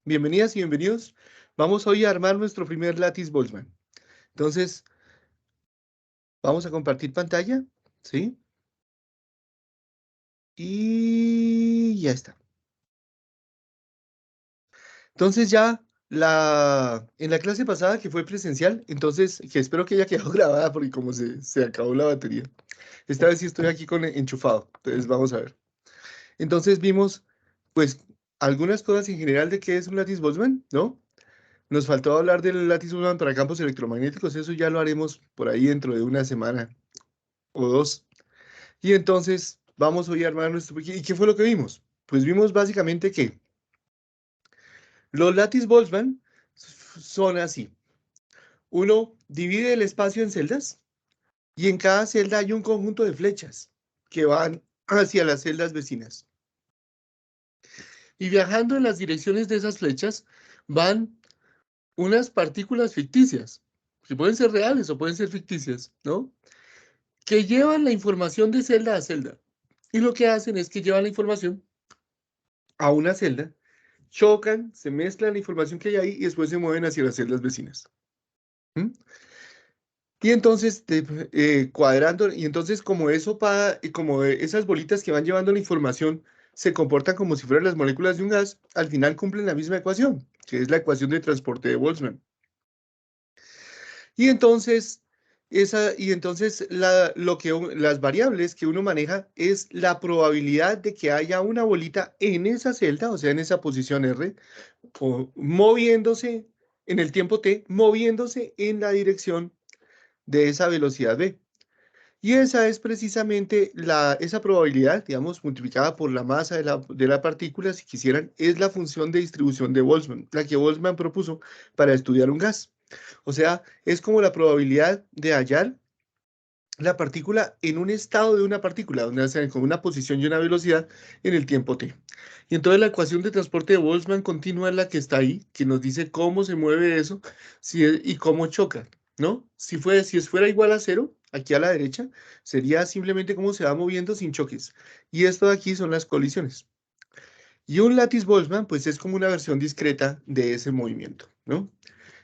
Bienvenidas y bienvenidos. Vamos hoy a armar nuestro primer látiz Boltzmann. Entonces, vamos a compartir pantalla, ¿sí? Y ya está. Entonces ya en la clase pasada que fue presencial, entonces, que espero que haya quedado grabada porque como se acabó la batería. Esta vez sí estoy aquí con enchufado, entonces vamos a ver. Entonces vimos, pues, algunas cosas en general de qué es un látiz Boltzmann, ¿no? Nos faltó hablar del látiz Boltzmann para campos electromagnéticos, eso ya lo haremos por ahí dentro de una semana o dos. Y entonces vamos hoy a armar nuestro... ¿Y qué fue lo que vimos? Pues vimos básicamente que los látiz Boltzmann son así. Uno divide el espacio en celdas y en cada celda hay un conjunto de flechas que van hacia las celdas vecinas. Y viajando en las direcciones de esas flechas van unas partículas ficticias, que pueden ser reales o pueden ser ficticias, ¿no? Que llevan la información de celda a celda. Y lo que hacen es que llevan la información a una celda, chocan, se mezclan la información que hay ahí y después se mueven hacia las celdas vecinas. ¿Mm? Y entonces, cuadrando, y entonces como eso, como esas bolitas que van llevando la información se comportan como si fueran las moléculas de un gas, al final cumplen la misma ecuación, que es la ecuación de transporte de Boltzmann. Y entonces, las variables que uno maneja es la probabilidad de que haya una bolita en esa celda, o sea, en esa posición R, o moviéndose en el tiempo t, moviéndose en la dirección de esa velocidad v. Y esa es precisamente esa probabilidad, digamos, multiplicada por la masa de la partícula, si quisieran, es la función de distribución de Boltzmann, la que Boltzmann propuso para estudiar un gas. O sea, es como la probabilidad de hallar la partícula en un estado de una partícula, donde hacen con una posición y una velocidad en el tiempo t. Y entonces la ecuación de transporte de Boltzmann continua es la que está ahí, que nos dice cómo se mueve eso y cómo choca, ¿no? Si fuera igual a cero, aquí a la derecha, sería simplemente cómo se va moviendo sin choques. Y esto de aquí son las colisiones. Y un látiz Boltzmann, pues es como una versión discreta de ese movimiento, ¿no?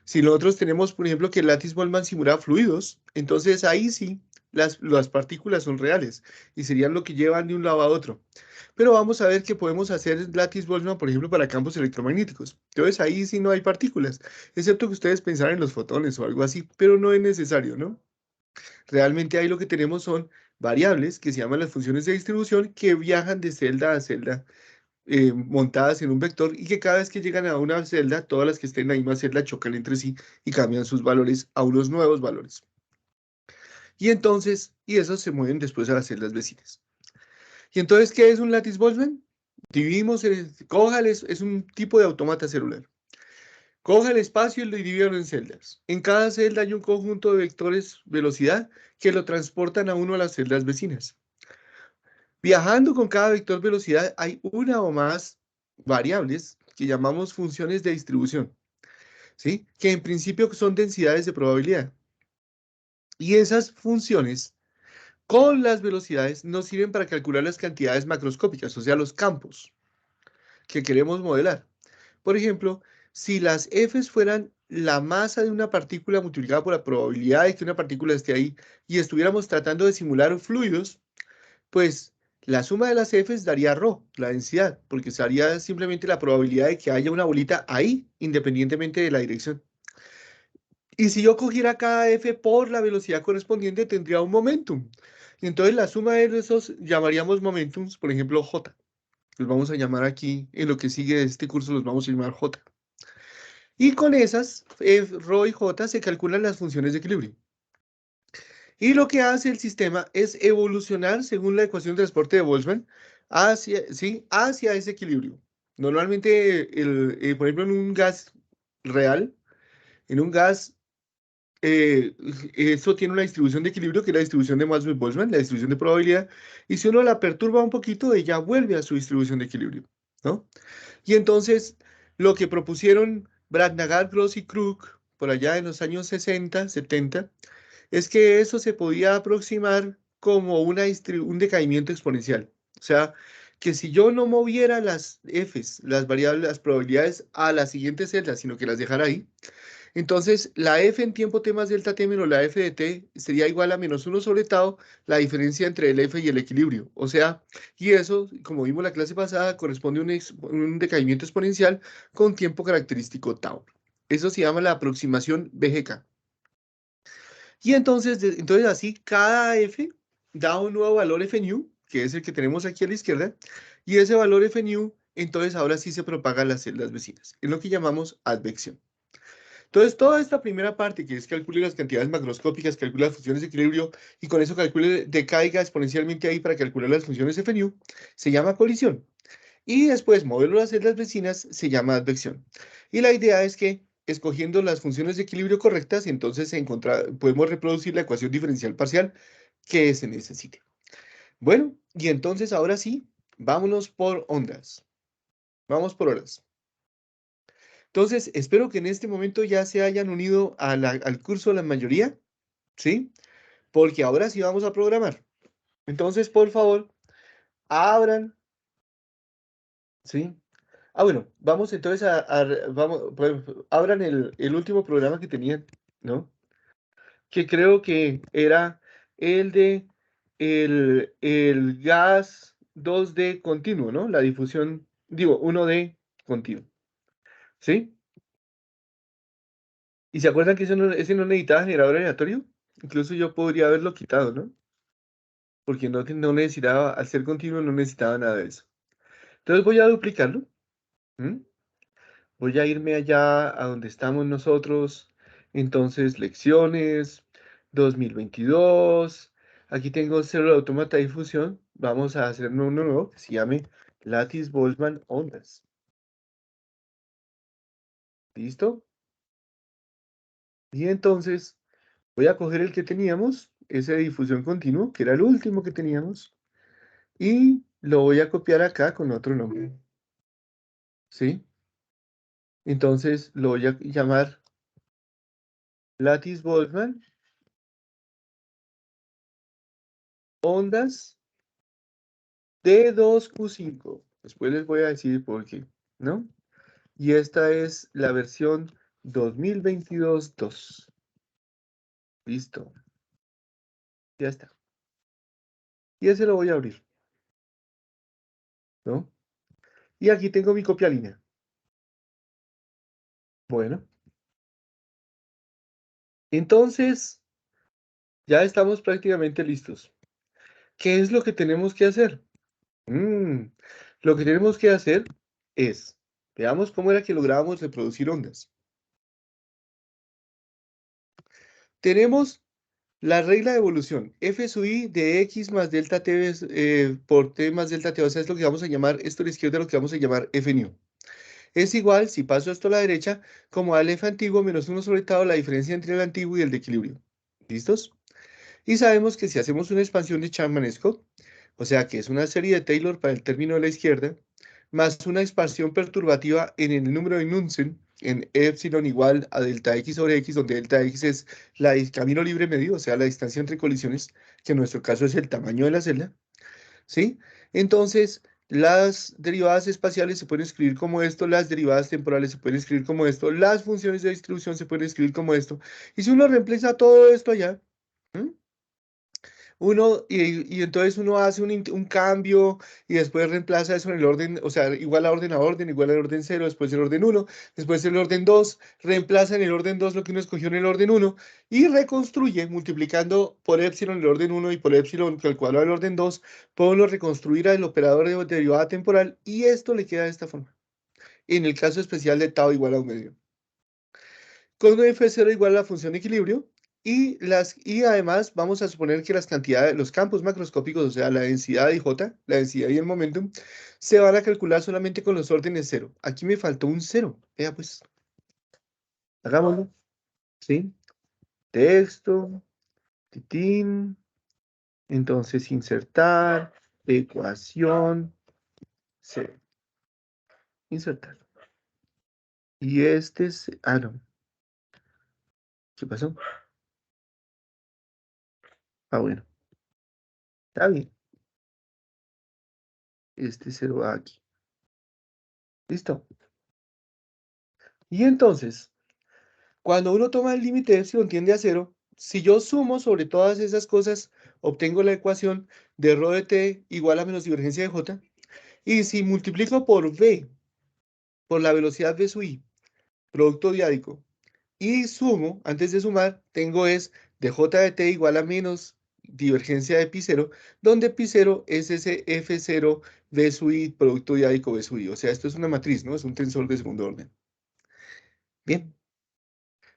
Si nosotros tenemos, por ejemplo, que el látiz Boltzmann simula fluidos, entonces ahí sí las partículas son reales y serían lo que llevan de un lado a otro. Pero vamos a ver que podemos hacer látiz Boltzmann, por ejemplo, para campos electromagnéticos. Entonces ahí sí no hay partículas, excepto que ustedes pensaran en los fotones o algo así, pero no es necesario, ¿no? Realmente ahí lo que tenemos son variables que se llaman las funciones de distribución que viajan de celda a celda montadas en un vector y que cada vez que llegan a una celda, todas las que estén en la misma celda chocan entre sí y cambian sus valores a unos nuevos valores. Y entonces, esos se mueven después a las celdas vecinas. ¿Y entonces qué es un látiz Boltzmann? Dividimos, es un tipo de automata celular. Coja el espacio y lo divídalo en celdas. En cada celda hay un conjunto de vectores velocidad que lo transportan a uno a las celdas vecinas. Viajando con cada vector velocidad hay una o más variables que llamamos funciones de distribución, ¿sí? Que en principio son densidades de probabilidad. Y esas funciones con las velocidades nos sirven para calcular las cantidades macroscópicas, o sea, los campos que queremos modelar. Por ejemplo, si las Fs fueran la masa de una partícula multiplicada por la probabilidad de que una partícula esté ahí y estuviéramos tratando de simular fluidos, pues la suma de las Fs daría ρ, la densidad, porque sería simplemente la probabilidad de que haya una bolita ahí, independientemente de la dirección. Y si yo cogiera cada F por la velocidad correspondiente, tendría un momentum. Y entonces la suma de esos llamaríamos momentums, por ejemplo, J. Los vamos a llamar aquí, en lo que sigue de este curso los vamos a llamar J. Y con esas, F, ρ y J, se calculan las funciones de equilibrio. Y lo que hace el sistema es evolucionar según la ecuación de transporte de Boltzmann hacia ese equilibrio. Normalmente, por ejemplo, en un gas real, en un gas, eso tiene una distribución de equilibrio que es la distribución de Maxwell-Boltzmann, la distribución de probabilidad, y si uno la perturba un poquito, ella vuelve a su distribución de equilibrio, ¿no? Y entonces, lo que propusieron Bragnagar, Gross y Crook, por allá en los años 60, 70, es que eso se podía aproximar como un decaimiento exponencial. O sea, que si yo no moviera las Fs, las variables, las probabilidades a la siguiente celda, sino que las dejara ahí, entonces la F en tiempo t más delta t menos la F de t sería igual a menos 1 sobre tau, la diferencia entre el F y el equilibrio. O sea, y eso, como vimos la clase pasada, corresponde a un decaimiento exponencial con tiempo característico tau. Eso se llama la aproximación BGK. Y entonces así cada F da un nuevo valor F new, que es el que tenemos aquí a la izquierda, y ese valor F new, entonces ahora sí se propaga a las celdas vecinas, es lo que llamamos advección. Entonces, toda esta primera parte, que es calcule las cantidades macroscópicas, calcule las funciones de equilibrio, y con eso calcule, decaiga exponencialmente ahí para calcular las funciones F new, se llama colisión. Y después, moverlo a las celdas vecinas se llama advección. Y la idea es que, escogiendo las funciones de equilibrio correctas, entonces podemos reproducir la ecuación diferencial parcial que se necesite. Bueno, y entonces ahora sí, vámonos por ondas. Vamos por horas. Entonces, espero que en este momento ya se hayan unido al curso la mayoría, ¿sí? Porque ahora sí vamos a programar. Entonces, por favor, abran, ¿sí? Ah, bueno, vamos entonces vamos, pues, abran el último programa que tenían, ¿no? Que creo que era el de el gas 2D continuo, ¿no? La difusión, digo, 1D continuo, ¿sí? ¿Y se acuerdan que ese no necesitaba generador aleatorio? Incluso yo podría haberlo quitado, ¿no? Porque no necesitaba, al ser continuo no necesitaba nada de eso. Entonces voy a duplicarlo. ¿M? Voy a irme allá a donde estamos nosotros. Entonces, lecciones 2022. Aquí tengo célula autómata de difusión. Vamos a hacer uno nuevo que se llame Lattice Boltzmann Ondas. ¿Listo? Y entonces voy a coger el que teníamos, ese de difusión continua, que era el último que teníamos, y lo voy a copiar acá con otro nombre. ¿Sí? Entonces lo voy a llamar Lattice Boltzmann Ondas D2Q5. Después les voy a decir por qué, ¿no? Y esta es la versión 2022-2. Listo. Ya está. Y ese lo voy a abrir, ¿no? Y aquí tengo mi copia línea. Bueno. Entonces, ya estamos prácticamente listos. ¿Qué es lo que tenemos que hacer? Lo que tenemos que hacer es, veamos cómo era que lográbamos reproducir ondas. Tenemos la regla de evolución, f sub i de x más delta t por t más delta t, o sea, es lo que vamos a llamar, esto a la izquierda lo que vamos a llamar f new. Es igual, si paso esto a la derecha, como al f antiguo menos 1 sobre tau, la diferencia entre el antiguo y el de equilibrio. ¿Listos? Y sabemos que si hacemos una expansión de Chapman-Scott, o sea que es una serie de Taylor para el término de la izquierda, más una expansión perturbativa en el número de Knudsen, en epsilon igual a delta x sobre x, donde delta x es el camino libre medio, o sea, la distancia entre colisiones, que en nuestro caso es el tamaño de la celda, ¿sí? Entonces, las derivadas espaciales se pueden escribir como esto, las derivadas temporales se pueden escribir como esto, las funciones de distribución se pueden escribir como esto. Y si uno reemplaza todo esto allá, ¿m? Y entonces uno hace un cambio y después reemplaza eso en el orden, o sea, igual a orden, igual al orden cero, después el orden uno, después el orden 2, reemplaza en el orden 2 lo que uno escogió en el orden uno y reconstruye multiplicando por epsilon el orden uno y por epsilon al cuadrado del orden 2, puede uno reconstruir al operador de derivada temporal y esto le queda de esta forma. En el caso especial de tau igual a un medio con un F0 igual a la función de equilibrio y además vamos a suponer que las cantidades, los campos macroscópicos, o sea, la densidad y J, la densidad y el momentum, se van a calcular solamente con los órdenes 0. Aquí me faltó un 0. Vea pues, hagámoslo. ¿Sí? Texto, titín, entonces insertar, ecuación, 0. Insertar. Y este es, no, ¿qué pasó? Ah, bueno, está bien. este 0 va aquí. ¿Listo? Y entonces, cuando uno toma el límite de epsilon tiende a 0, si yo sumo sobre todas esas cosas, obtengo la ecuación de rho de t igual a menos divergencia de j. Y si multiplico por v, por la velocidad v sub i, producto diádico, y sumo, antes de sumar, tengo es de j de t igual a menos divergencia de pi0, donde pi0 es ese f0 v sub i, producto diádico v sub i. O sea, esto es una matriz, ¿no? Es un tensor de segundo orden. Bien.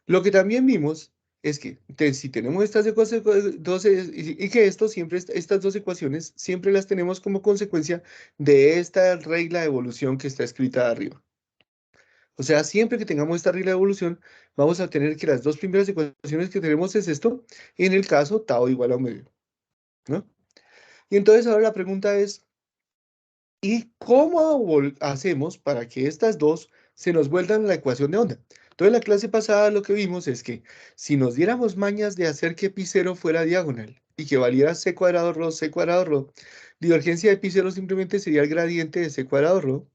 Lo que también vimos es que si tenemos estas dos, y que esto siempre, estas dos ecuaciones siempre las tenemos como consecuencia de esta regla de evolución que está escrita arriba. O sea, siempre que tengamos esta regla de evolución, vamos a tener que las dos primeras ecuaciones que tenemos es esto, en el caso tau igual a 1 medio, ¿no? Y entonces ahora la pregunta es, ¿y cómo hacemos para que estas dos se nos vuelvan la ecuación de onda? Entonces, en la clase pasada lo que vimos es que si nos diéramos mañas de hacer que pi0 fuera diagonal y que valiera c cuadrado rho, divergencia de pi0 simplemente sería el gradiente de c cuadrado rho.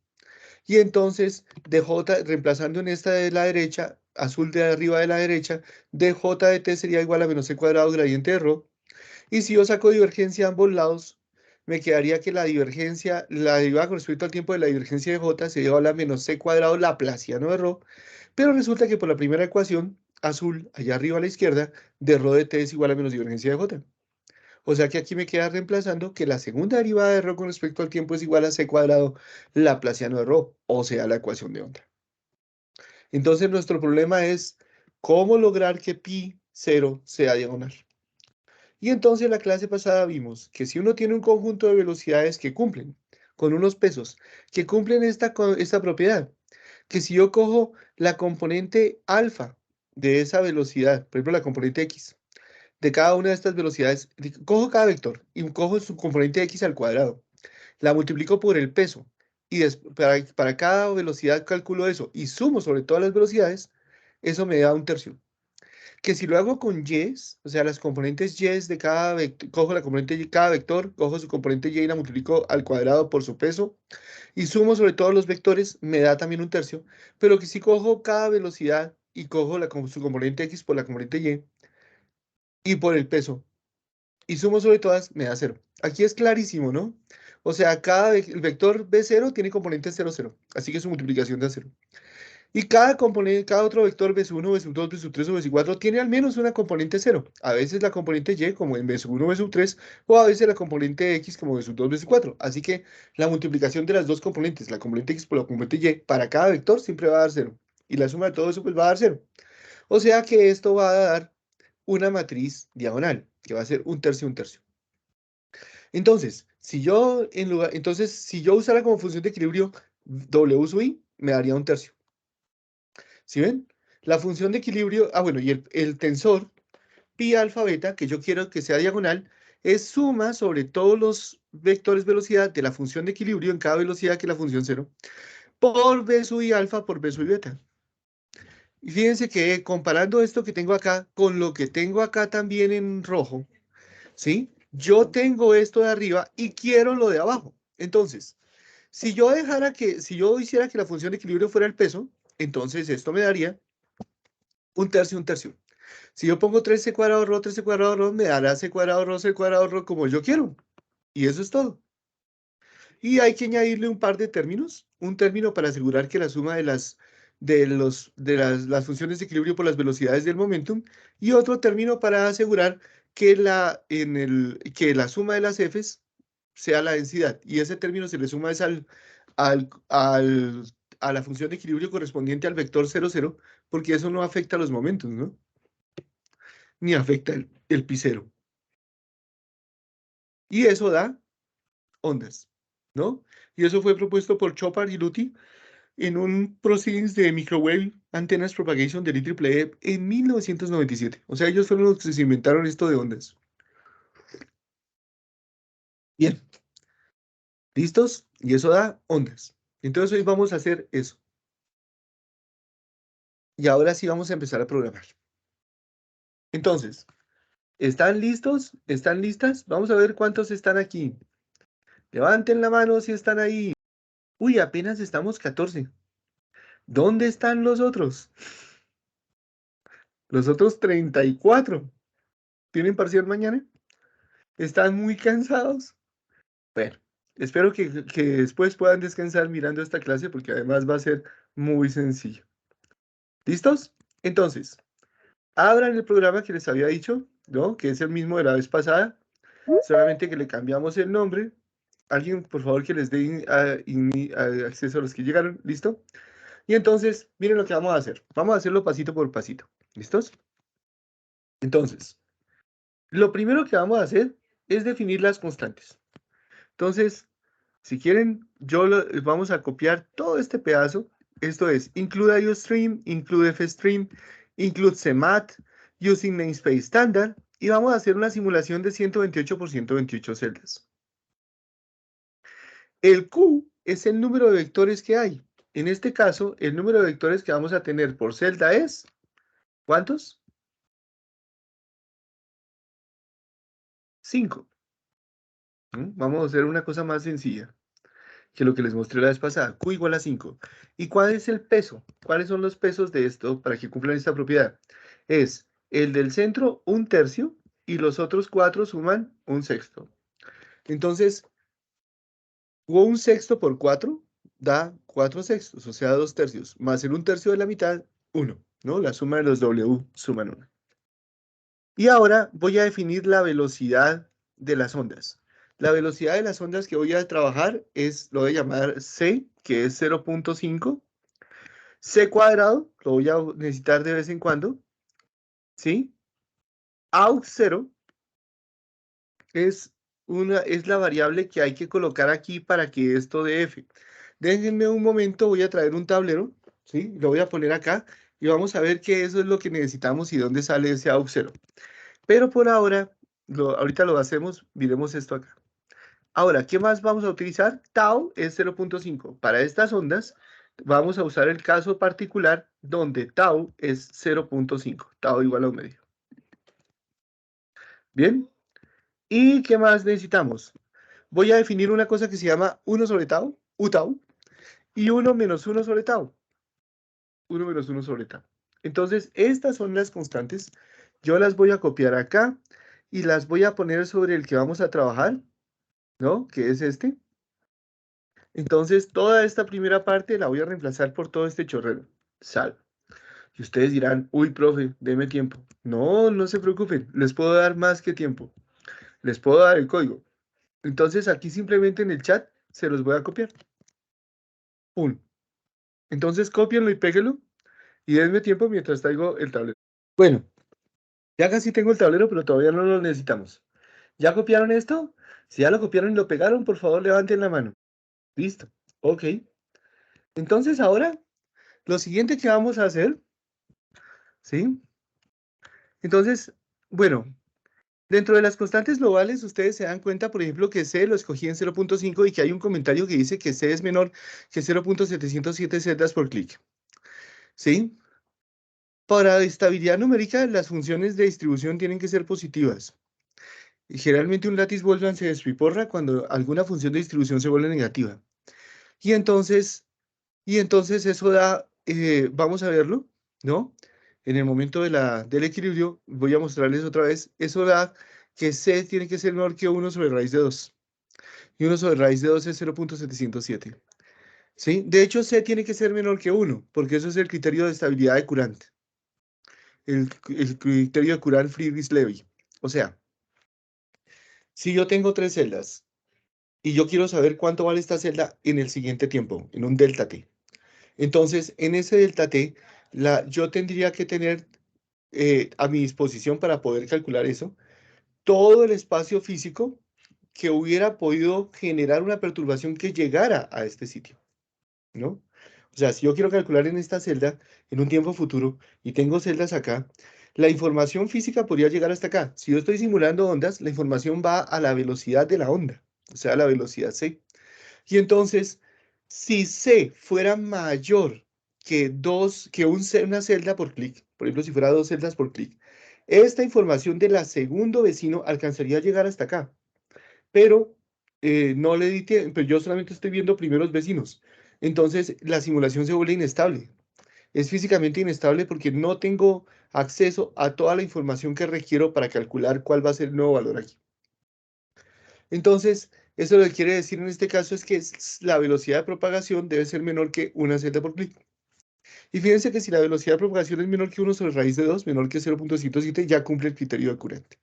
Y entonces, dj, reemplazando en esta de la derecha, azul de arriba de la derecha, dj de t sería igual a menos c cuadrado gradiente de rho. Y si yo saco divergencia a ambos lados, me quedaría que la divergencia, la derivada con respecto al tiempo de la divergencia de j sería igual a menos c cuadrado laplaciano de rho. Pero resulta que por la primera ecuación, azul, allá arriba a la izquierda, de rho de t es igual a menos divergencia de j. O sea que aquí me queda reemplazando que la segunda derivada de rho con respecto al tiempo es igual a c cuadrado laplaciano de rho, o sea, la ecuación de onda. Entonces nuestro problema es cómo lograr que pi0 sea diagonal. Y entonces en la clase pasada vimos que si uno tiene un conjunto de velocidades que cumplen con unos pesos, que cumplen esta propiedad, que si yo cojo la componente alfa de esa velocidad, por ejemplo la componente x, de cada una de estas velocidades, cojo cada vector y cojo su componente x al cuadrado, la multiplico por el peso y para cada velocidad calculo eso y sumo sobre todas las velocidades, eso me da un tercio. Que si lo hago con y's, o sea, las componentes y's de cada vector, cojo la componente y, cada vector, cojo su componente y la multiplico al cuadrado por su peso y sumo sobre todos los vectores, me da también un tercio. Pero que si cojo cada velocidad y cojo su componente x por la componente y por el peso y sumo sobre todas, me da 0. Aquí es clarísimo, ¿no? O sea, el vector B0 tiene componente 0, 0. Así que su multiplicación da 0. Y cada componente, cada otro vector B1, B2, B3 o B4 tiene al menos una componente 0. A veces la componente Y como en B1, B3 o a veces la componente X como B2, B4. Así que la multiplicación de las dos componentes, la componente X por la componente Y, para cada vector siempre va a dar 0. Y la suma de todo eso pues va a dar 0. O sea que esto va a dar una matriz diagonal, que va a ser un tercio, un tercio. Entonces, si yo usara como función de equilibrio W sub i, me daría un tercio. ¿Sí ven? La función de equilibrio, bueno, y el tensor pi alfa beta, que yo quiero que sea diagonal, es suma sobre todos los vectores velocidad de la función de equilibrio en cada velocidad que la función 0, por b sub i alfa por b sub i beta. Y fíjense que comparando esto que tengo acá con lo que tengo acá también en rojo, ¿sí? Yo tengo esto de arriba y quiero lo de abajo. Entonces, si yo hiciera que la función de equilibrio fuera el peso, entonces esto me daría un tercio, un tercio. Si yo pongo 3c cuadrado rho, 3c cuadrado rho, me dará c cuadrado rho, c cuadrado rho como yo quiero. Y eso es todo. Y hay que añadirle un par de términos. Un término para asegurar que la suma de las funciones de equilibrio por las velocidades del momentum. Y otro término para asegurar que la suma de las f's sea la densidad. Y ese término se le suma es a la función de equilibrio correspondiente al vector 0, 0, porque eso no afecta a los momentos, ¿no? Ni afecta el pi0. Y eso da ondas, ¿no? Y eso fue propuesto por Chopard y Luty en un Proceedings de Microwave Antennas Propagation del IEEE en 1997. O sea, ellos fueron los que se inventaron esto de ondas. Bien, ¿listos? Y eso da ondas. Entonces hoy vamos a hacer eso. Y ahora sí vamos a empezar a programar. Entonces, ¿están listos? ¿Están listas? Vamos a ver cuántos están aquí. Levanten la mano si están ahí. Uy, apenas estamos 14. ¿Dónde están los otros? Los otros 34. ¿Tienen parcial mañana? ¿Están muy cansados? Bueno, espero que después puedan descansar mirando esta clase porque además va a ser muy sencillo. ¿Listos? Entonces, abran el programa que les había dicho, ¿no? Que es el mismo de la vez pasada, solamente que le cambiamos el nombre. Alguien, por favor, que les dé acceso a los que llegaron. ¿Listo? Y entonces, miren lo que vamos a hacer. Vamos a hacerlo pasito por pasito. ¿Listos? Entonces, lo primero que vamos a hacer es definir las constantes. Entonces, si quieren, vamos a copiar todo este pedazo. Esto es, include IOStream, include FStream, include CMAT, using namespace standard, y vamos a hacer una simulación de 128 por 128 celdas. El Q es el número de vectores que hay. En este caso, el número de vectores que vamos a tener por celda es, ¿cuántos? 5. Vamos a hacer una cosa más sencilla que lo que les mostré la vez pasada. Q igual a 5. ¿Y cuál es el peso? ¿Cuáles son los pesos de esto para que cumplan esta propiedad? Es el del centro, 1/3, y los otros 4 suman 1/6. Entonces, 1/6 por 4 da 4/6, o sea, 2/3, más el 1/3 de la mitad, 1, ¿no? La suma de los W suman 1. Y ahora voy a definir la velocidad de las ondas. La velocidad de las ondas que voy a trabajar lo voy a llamar C, que es 0.5. C cuadrado, lo voy a necesitar de vez en cuando, ¿sí? Aux 0 es la variable que hay que colocar aquí para que esto dé F. Déjenme un momento, voy a traer un tablero, ¿sí? Lo voy a poner acá y vamos a ver qué eso es lo que necesitamos y dónde sale ese Aux 0. Pero por ahora, ahorita lo hacemos, miremos esto acá. Ahora, ¿qué más vamos a utilizar? Tau es 0.5. Para estas ondas, vamos a usar el caso particular donde tau es 0.5. Tau igual a 1/2. ¿Bien? ¿Y qué más necesitamos? Voy a definir una cosa que se llama 1 sobre tau, u tau, y 1 menos 1 sobre tau. 1 menos 1 sobre tau. Entonces, estas son las constantes. Yo las voy a copiar acá y las voy a poner sobre el que vamos a trabajar, ¿no? Que es este. Entonces, toda esta primera parte la voy a reemplazar por todo este chorrero. Sal. Y ustedes dirán, uy, profe, deme tiempo. No, no se preocupen, les puedo dar más que tiempo. Les puedo dar el código. Entonces, aquí simplemente en el chat se los voy a copiar. Entonces, cópienlo y péguenlo y denme tiempo mientras traigo el tablero. Bueno, ya casi tengo el tablero, pero todavía no lo necesitamos. ¿Ya copiaron esto? Si ya lo copiaron y lo pegaron, por favor, levanten la mano. Listo. Ok. Entonces, ahora, lo siguiente que vamos a hacer, ¿sí? Entonces, bueno, dentro de las constantes globales, ustedes se dan cuenta, por ejemplo, que C lo escogí en 0.5 y que hay un comentario que dice que C es menor que 0.707 celdas por clic. ¿Sí? Para estabilidad numérica, las funciones de distribución tienen que ser positivas. Y generalmente un lattice Boltzmann se despiporra cuando alguna función de distribución se vuelve negativa. Y entonces eso da, vamos a verlo, ¿no? En el momento del equilibrio, voy a mostrarles otra vez, eso da que C tiene que ser menor que 1 sobre raíz de 2. Y 1 sobre raíz de 2 es 0.707. ¿Sí? De hecho, C tiene que ser menor que 1, porque eso es el criterio de estabilidad de Courant. El criterio de Courant-Friedrich-Levy. O sea, si yo tengo 3 celdas y yo quiero saber cuánto vale esta celda en el siguiente tiempo, en un delta T. Entonces, en ese delta T, yo tendría que tener a mi disposición para poder calcular eso, todo el espacio físico que hubiera podido generar una perturbación que llegara a este sitio, ¿no? O sea, si yo quiero calcular en esta celda, en un tiempo futuro, y tengo celdas acá, la información física podría llegar hasta acá. Si yo estoy simulando ondas, la información va a la velocidad de la onda, o sea, a la velocidad c. Y entonces, si c fuera mayor que una celda por clic, por ejemplo, si fuera 2 celdas por clic, esta información de la segundo vecino alcanzaría a llegar hasta acá. Pero no le di tiempo, pero yo solamente estoy viendo primeros vecinos. Entonces, la simulación se vuelve inestable. Es físicamente inestable porque no tengo acceso a toda la información que requiero para calcular cuál va a ser el nuevo valor aquí. Entonces, eso lo que quiere decir en este caso es que la velocidad de propagación debe ser menor que una celda por clic. Y fíjense que si la velocidad de propagación es menor que 1 sobre raíz de 2, menor que 0.107, ya cumple el criterio de Courant.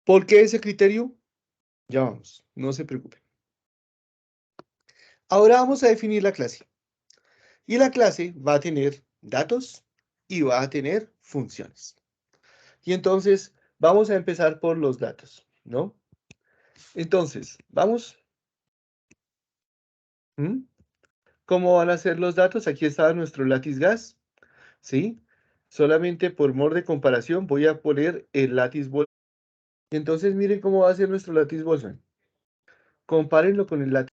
¿Por qué ese criterio? Ya vamos, no se preocupen. Ahora vamos a definir la clase. Y la clase va a tener datos y va a tener funciones. Y entonces vamos a empezar por los datos, ¿no? Entonces, vamos. ¿Cómo van a ser los datos? Aquí está nuestro lattice gas, ¿sí? Solamente por mor de comparación voy a poner el lattice Boltzmann. Entonces miren cómo va a ser nuestro lattice Boltzmann. Compárenlo con el lattice.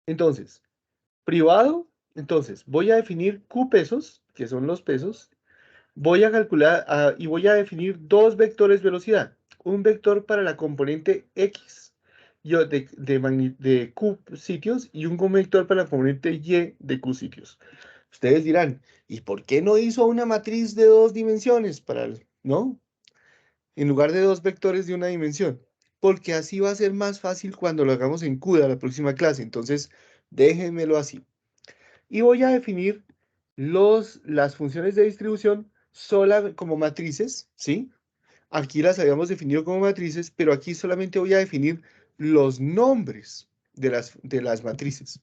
Entonces, privado, entonces voy a definir Q pesos, que son los pesos. Voy a calcular y voy a definir dos vectores velocidad. Un vector para la componente X de Q sitios y un vector para la componente Y de Q sitios. Ustedes dirán, ¿y por qué no hizo una matriz de 2 dimensiones no? En lugar de dos vectores de una dimensión. Porque así va a ser más fácil cuando lo hagamos en CUDA la próxima clase. Entonces, déjenmelo así. Y voy a definir las funciones de distribución sola como matrices, ¿sí? Aquí las habíamos definido como matrices, pero aquí solamente voy a definir los nombres de las matrices.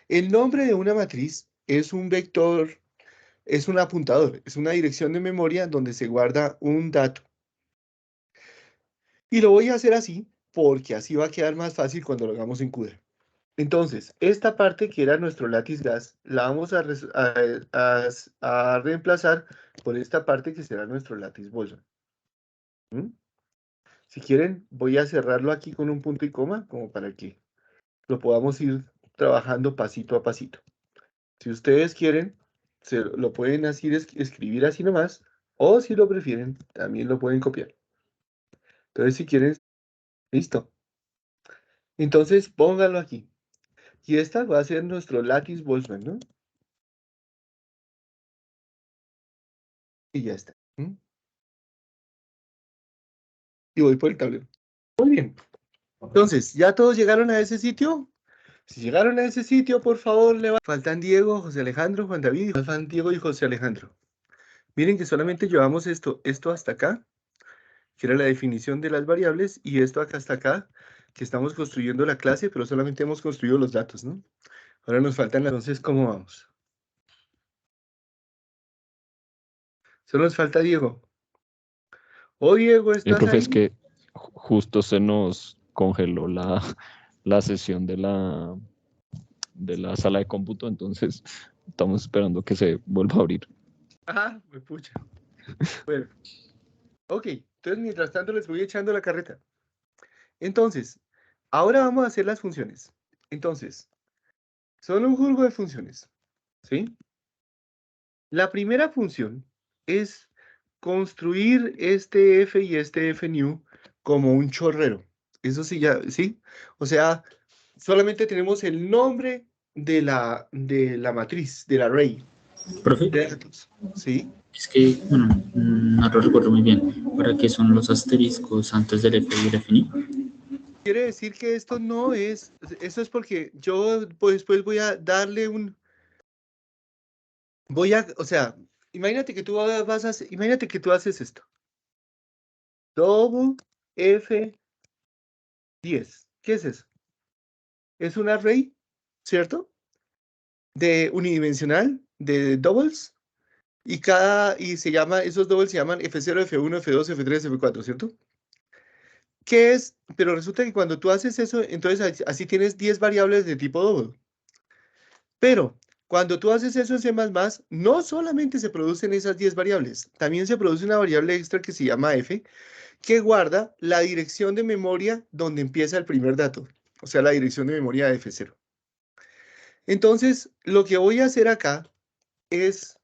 El nombre de una matriz es un vector, es un apuntador, es una dirección de memoria donde se guarda un dato. Y lo voy a hacer así porque así va a quedar más fácil cuando lo hagamos en CUDA. Entonces, esta parte que era nuestro lattice gas, la vamos a reemplazar por esta parte que será nuestro lattice Boltzmann. Si quieren, voy a cerrarlo aquí con un punto y coma, como para que lo podamos ir trabajando pasito a pasito. Si ustedes quieren, lo pueden así escribir así nomás, o si lo prefieren, también lo pueden copiar. Entonces, si quieren, listo. Entonces, pónganlo aquí. Y esta va a ser nuestro lattice Boltzmann, ¿no? Y ya está. Y voy por el tablero. Muy bien. Entonces, ¿ya todos llegaron a ese sitio? Si llegaron a ese sitio, por favor, faltan Diego, José Alejandro, Juan David, faltan Diego y José Alejandro. Miren que solamente llevamos esto hasta acá, que era la definición de las variables, y esto acá hasta acá, que estamos construyendo la clase, pero solamente hemos construido los datos, ¿no? Ahora nos faltan entonces, ¿cómo vamos? Solo nos falta Diego. Oh, Diego, ¿estás Profe, ahí? es que justo se nos congeló la sesión de la sala de cómputo, entonces estamos esperando que se vuelva a abrir. Ah, me pucha. Bueno, ok. Entonces, mientras tanto, les voy echando la carreta. Entonces, ahora vamos a hacer las funciones. Entonces, son un juego de funciones, ¿sí? La primera función es construir este f y este f new como un chorrero. Eso sí, ya, ¿sí? O sea, solamente tenemos el nombre de la matriz, del array Profe, de datos, ¿sí? es que, bueno, no lo recuerdo muy bien. ¿Para qué son los asteriscos antes del F y el FNI? Quiere decir que esto no es, esto es porque yo pues, después voy a darle o sea, imagínate que imagínate que tú haces esto. Double F10. ¿Qué es eso? Es un array, ¿cierto? De unidimensional, de doubles, esos doubles se llaman F0, F1, F2, F3, F4, ¿cierto? ¿Qué es? Pero resulta que cuando tú haces eso, entonces así tienes 10 variables de tipo double. Pero cuando tú haces eso en C++, no solamente se producen esas 10 variables, también se produce una variable extra que se llama f, que guarda la dirección de memoria donde empieza el primer dato, o sea, la dirección de memoria de F0. Entonces, lo que voy a hacer acá es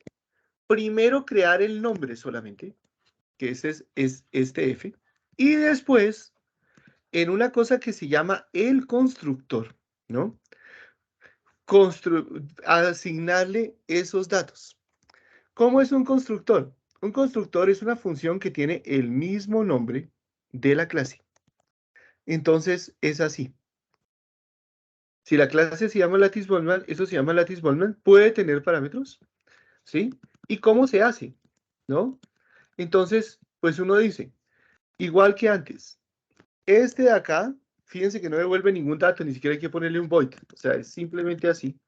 primero crear el nombre solamente, que ese es este f, y después en una cosa que se llama el constructor, ¿no? Asignarle esos datos. ¿Cómo es un constructor? Un constructor es una función que tiene el mismo nombre de la clase. Entonces, es así. Si la clase se llama Lattice Boltzmann, eso se llama Lattice Boltzmann, puede tener parámetros, ¿sí? ¿Y cómo se hace? ¿No? Entonces, pues uno dice, igual que antes, este de acá, fíjense que no devuelve ningún dato, ni siquiera hay que ponerle un void, o sea, es simplemente así.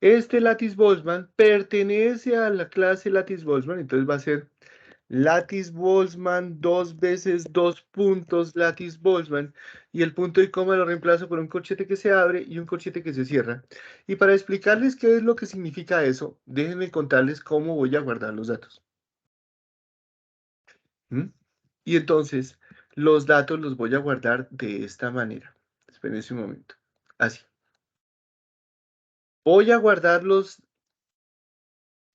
Este Lattice Boltzmann pertenece a la clase Lattice Boltzmann, entonces va a ser Lattice Boltzmann 2 veces 2 puntos Lattice Boltzmann, y el punto y coma lo reemplazo por un corchete que se abre y un corchete que se cierra. Y para explicarles qué es lo que significa eso, déjenme contarles cómo voy a guardar los datos. ¿Mm? Y entonces, los datos los voy a guardar de esta manera. Espérense un momento. Así. Voy a guardarlos.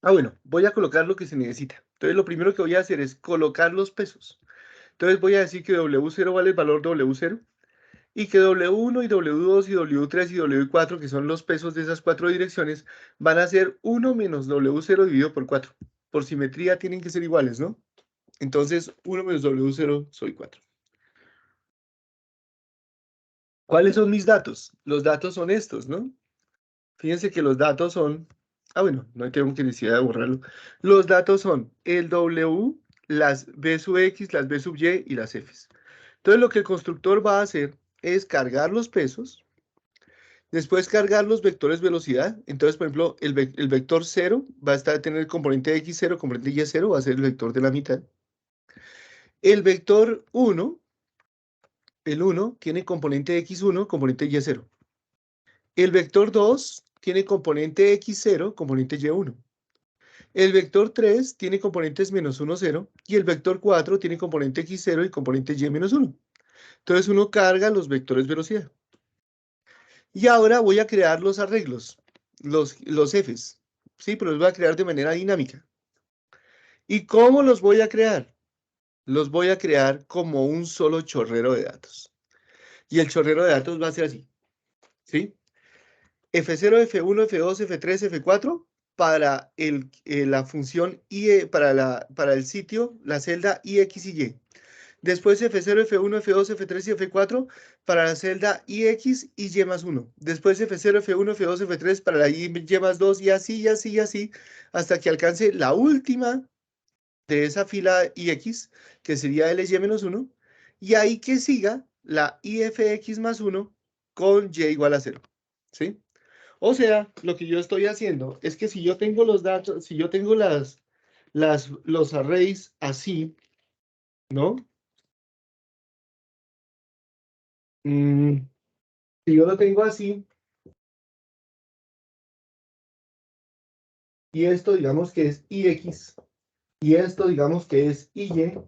Bueno, voy a colocar lo que se necesita. Entonces, lo primero que voy a hacer es colocar los pesos. Entonces, voy a decir que W0 vale el valor W0 y que W1 y W2 y W3 y W4, que son los pesos de esas 4 direcciones, van a ser 1 menos W0 dividido por 4. Por simetría tienen que ser iguales, ¿no? Entonces, 1 menos W0 soy 4. ¿Cuáles son mis datos? Los datos son estos, ¿no? Fíjense que los datos son... bueno, no tengo que necesidad de borrarlo. Los datos son el W, las B sub X, las B sub Y y las Fs. Entonces lo que el constructor va a hacer es cargar los pesos, después cargar los vectores velocidad. Entonces, por ejemplo, el vector 0 va a tener el componente X0, componente Y0, va a ser el vector de la mitad. El vector 1, el 1, tiene componente X1, componente Y0. El vector 2 tiene componente X0, componente Y1. El vector 3 tiene componentes menos 1, 0. Y el vector 4 tiene componente X0 y componente Y menos 1. Entonces uno carga los vectores velocidad. Y ahora voy a crear los arreglos, los Fs. Sí, pero los voy a crear de manera dinámica. ¿Y cómo los voy a crear? Los voy a crear como un solo chorrero de datos. Y el chorrero de datos va a ser así. ¿Sí? F0, F1, F2, F3, F4 para la función para el sitio, la celda I, X y Y. Después F0, F1, F2, F3 y F4 para la celda IX y Y más 1. Después F0, F1, F2, F3 para la Y más 2 y así, y así, y así, hasta que alcance la última de esa fila IX, que sería LY menos 1, y ahí que siga la IFX más 1 con Y igual a 0. ¿Sí? O sea, lo que yo estoy haciendo es que si yo tengo los datos, si yo tengo los arrays así, ¿no? Si yo lo tengo así, y esto digamos que es IX, y esto digamos que es IY,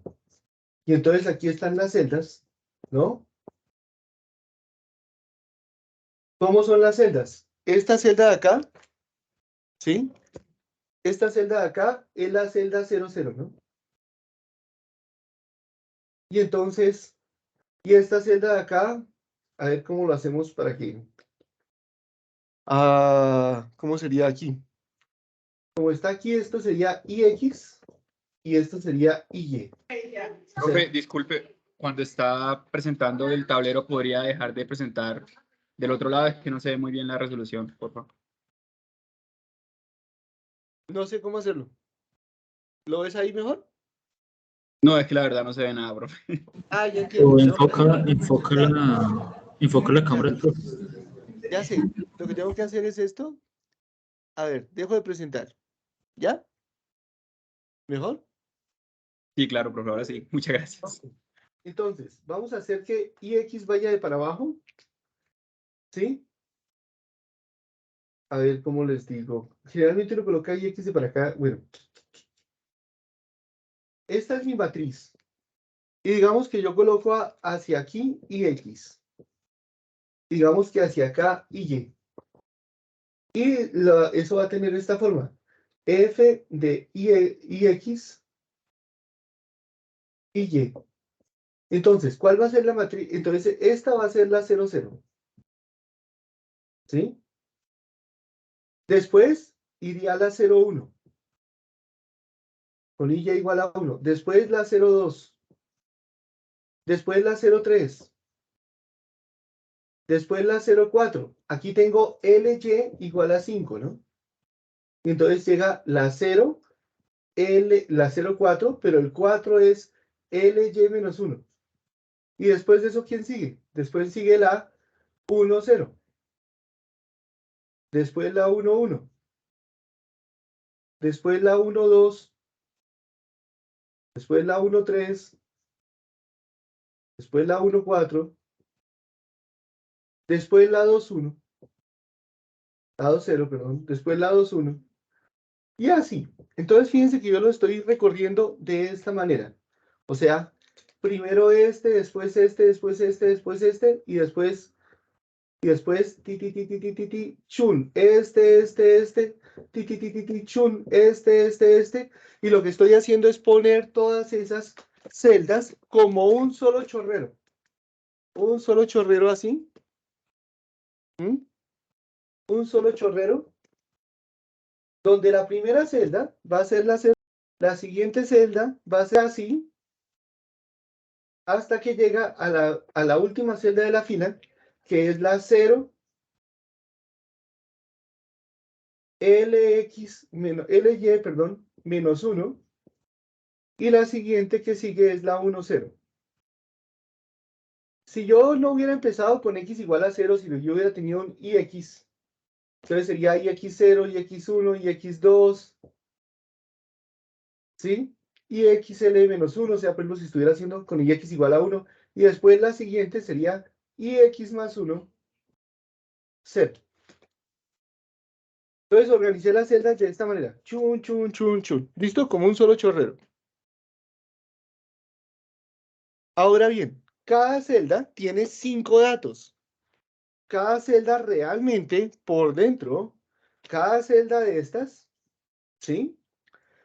y entonces aquí están las celdas, ¿no? ¿Cómo son las celdas? Esta celda de acá, ¿sí? Esta celda de acá es la celda 00, ¿no? Y entonces, y esta celda de acá, a ver cómo lo hacemos para que... ¿cómo sería aquí? Como está aquí, esto sería IX y esto sería IY. Profe, disculpe, cuando está presentando el tablero, ¿podría dejar de presentar del otro lado? Es que no se ve muy bien la resolución, por favor. No sé cómo hacerlo. ¿Lo ves ahí mejor? No, es que la verdad no se ve nada, profe. Ya entiendo. O ¿no? enfoca la cámara del profe. Ya sé. Lo que tengo que hacer es esto. A ver, dejo de presentar. ¿Ya? ¿Mejor? Sí, claro, profe, ahora sí. Muchas gracias. Entonces, vamos a hacer que IX vaya de para abajo. ¿Sí? A ver, ¿cómo les digo? Generalmente lo coloca IX de para acá. Bueno. Esta es mi matriz. Y digamos que yo coloco hacia aquí IX. Digamos que hacia acá Y. Y eso va a tener esta forma. F de IX y Y. Entonces, ¿cuál va a ser la matriz? Entonces, esta va a ser la 0, 0. ¿Sí? Después iría la 0, 1. Con i igual a 1. Después la 0, 2. Después la 0, 3. Después la 0, 4. Aquí tengo LY igual a 5, ¿no? Y entonces llega la 0, la 0, 4, pero el 4 es LY menos 1. Y después de eso, ¿quién sigue? Después sigue la 1, 0. Después la 1, 1. Después la 1, 2. Después la 1, 3. Después la 1, 4. Después la 2, 1. La 2, 0, perdón. Después la 2, 1. Y así. Entonces, fíjense que yo lo estoy recorriendo de esta manera. O sea, primero este, después este, después este, después este, y después, ti, ti, ti, ti, ti, ti, ti, chun, este, ti, ti, ti, ti, ti, chun, este. Y lo que estoy haciendo es poner todas esas celdas como un solo chorrero. Un solo chorrero así. ¿Mm? Un solo chorrero. Donde la primera celda va a ser la siguiente celda va a ser así, hasta que llega a la última celda de la fila, que es la 0, LX, LY, perdón, menos 1, y la siguiente que sigue es la 1, 0. Si yo no hubiera empezado con X igual a 0, si yo hubiera tenido un IX, entonces sería IX0, IX1, IX2, ¿sí? Y XL menos 1, o sea, por ejemplo, si estuviera haciendo con IX igual a 1, y después la siguiente sería IX más 1, 0. Entonces organicé las celdas de esta manera. Chun, chun, chun, chun. ¿Listo? Como un solo chorrero. Ahora bien, cada celda tiene 5 datos. Cada celda realmente, por dentro, cada celda de estas, ¿sí?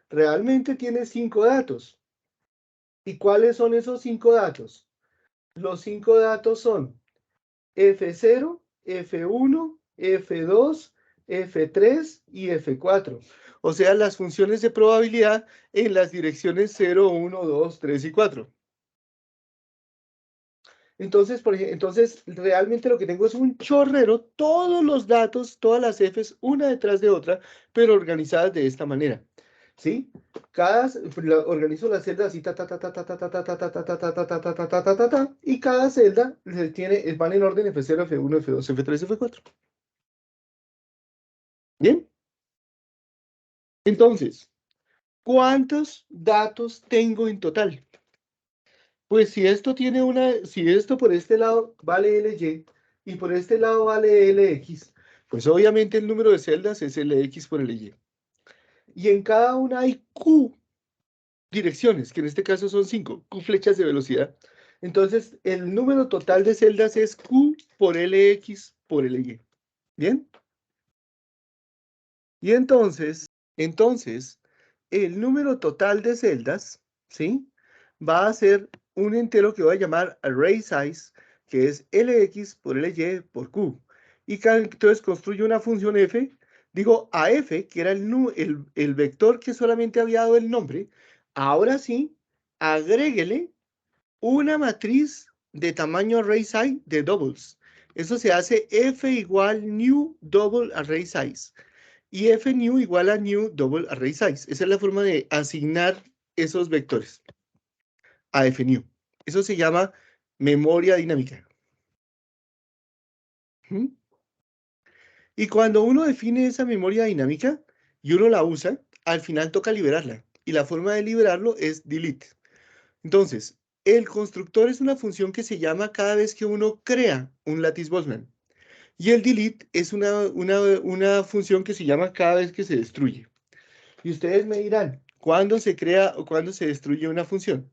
Realmente tiene 5 datos. ¿Y cuáles son esos 5 datos? Los 5 datos son F0, F1, F2, F3 y F4. O sea, las funciones de probabilidad en las direcciones 0, 1, 2, 3 y 4. Entonces, entonces, realmente lo que tengo es un chorrero, todos los datos, todas las Fs, una detrás de otra, pero organizadas de esta manera. ¿Sí? Organizo las celdas así, y cada celda van en orden F0, F1, F2, F3, F4. ¿Bien? Entonces, ¿cuántos datos tengo en total? Pues si esto si esto por este lado vale LY y por este lado vale LX, pues obviamente el número de celdas es LX por LY. Y en cada una hay Q direcciones, que en este caso son 5, Q flechas de velocidad. Entonces, el número total de celdas es Q por LX por LY. ¿Bien? Y entonces, el número total de celdas, ¿sí? Va a ser un entero que voy a llamar array size, que es LX por LY por Q. Y entonces construyo una función f, digo a f, que era el vector que solamente había dado el nombre, ahora sí, agréguele una matriz de tamaño array size de doubles. Eso se hace f igual new double array size. Y f new igual a new double array size. Esa es la forma de asignar esos vectores a f new. Eso se llama memoria dinámica. ¿Mm? Y cuando uno define esa memoria dinámica y uno la usa, al final toca liberarla. Y la forma de liberarlo es delete. Entonces, el constructor es una función que se llama cada vez que uno crea un lattice Boltzmann. Y el delete es una función que se llama cada vez que se destruye. Y ustedes me dirán, ¿cuándo se crea o cuándo se destruye una función?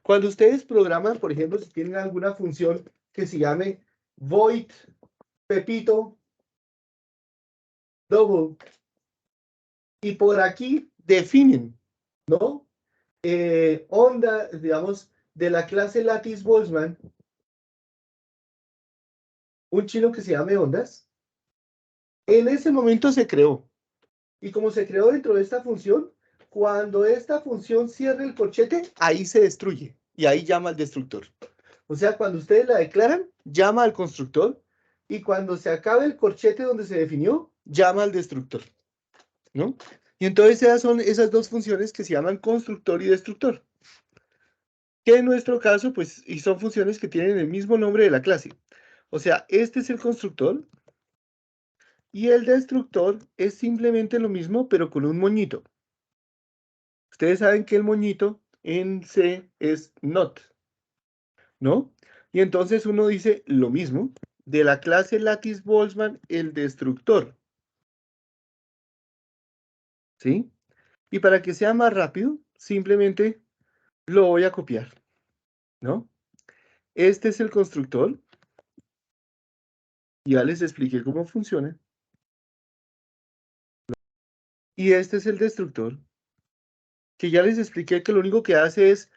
Cuando ustedes programan, por ejemplo, si tienen alguna función que se llame void pepito double, y por aquí definen, ¿no? Onda, digamos, de la clase Lattice Boltzmann un chino que se llame Ondas. En ese momento se creó. Y como se creó dentro de esta función, cuando esta función cierre el corchete, ahí se destruye. Y ahí llama al destructor. O sea, cuando ustedes la declaran, llama al constructor. Y cuando se acabe el corchete donde se definió, llama al destructor. ¿No? Y entonces esas son esas dos funciones que se llaman constructor y destructor. Que en nuestro caso, pues, y son funciones que tienen el mismo nombre de la clase. O sea, este es el constructor. Y el destructor es simplemente lo mismo, pero con un moñito. Ustedes saben que el moñito en C es not, ¿no? Y entonces uno dice lo mismo de la clase Lattice Boltzmann, el destructor. ¿Sí? Y para que sea más rápido, simplemente lo voy a copiar, ¿no? Este es el constructor. Ya les expliqué cómo funciona. Y este es el destructor, que ya les expliqué que lo único que hace es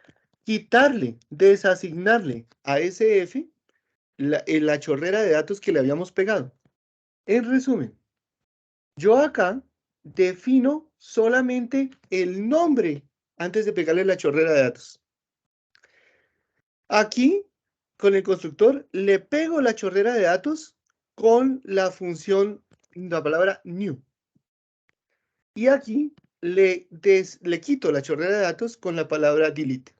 quitarle, desasignarle a SF la chorrera de datos que le habíamos pegado. En resumen, yo acá defino solamente el nombre antes de pegarle la chorrera de datos. Aquí, con el constructor, le pego la chorrera de datos con la función, la palabra new. Y aquí le quito la chorrera de datos con la palabra delete.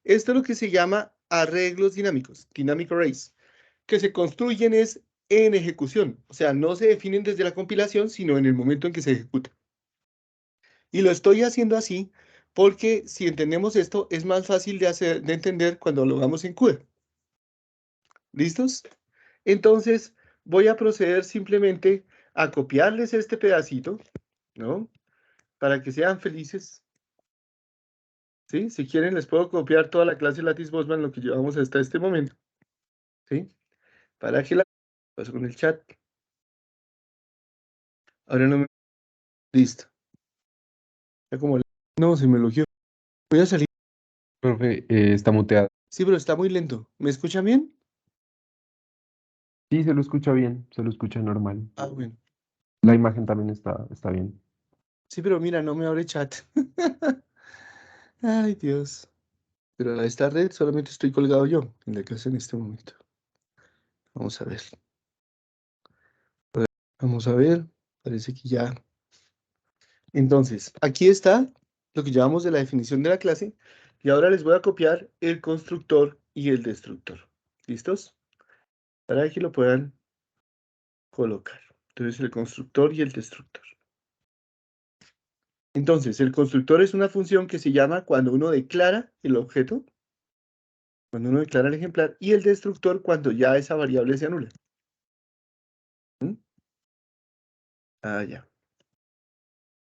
Esto es lo que se llama arreglos dinámicos, dynamic arrays, que se construyen es en ejecución. O sea, no se definen desde la compilación, sino en el momento en que se ejecuta. Y lo estoy haciendo así porque si entendemos esto, es más fácil de entender cuando lo hagamos en CUDA. ¿Listos? Entonces, voy a proceder simplemente a copiarles este pedacito, ¿no? Para que sean felices. ¿Sí? Si quieren, les puedo copiar toda la clase Lattice Boltzmann, lo que llevamos hasta este momento. ¿Sí? Para que la paso con el chat. Ahora no me... Listo. Ya como... No, se me logió. Voy a salir. Profe, está muteado. Sí, pero está muy lento. ¿Me escuchan bien? Sí, se lo escucha bien, se lo escucha normal. Ah, bueno. La imagen también está bien. Sí, pero mira, no me abre chat. Ay, Dios. Pero a esta red solamente estoy colgado yo en la casa en este momento. Vamos a ver. Vamos a ver. Parece que ya. Entonces, aquí está lo que llamamos de la definición de la clase. Y ahora les voy a copiar el constructor y el destructor. ¿Listos? Para que lo puedan colocar. Entonces, el constructor y el destructor. Entonces, el constructor es una función que se llama cuando uno declara el objeto, cuando uno declara el ejemplar, y el destructor cuando ya esa variable se anula. ¿Mm? Ah, ya.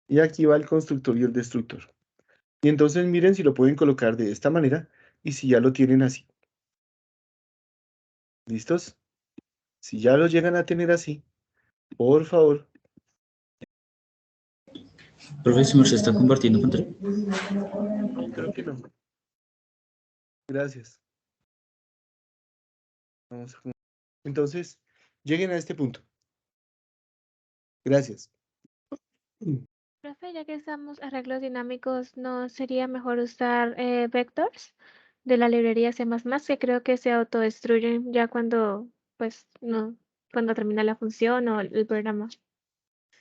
Y aquí va el constructor y el destructor. Y entonces miren si lo pueden colocar de esta manera y si ya lo tienen así. ¿Listos? Si ya lo llegan a tener así, por favor. Profesor, ¿se está compartiendo pantalla? Creo que no. Gracias. Vamos a... Entonces, lleguen a este punto. Gracias. Profe, ya que estamos arreglos dinámicos, ¿no sería mejor usar vectors de la librería C++, que creo que se autodestruyen ya cuando, pues, no, cuando termina la función o el programa?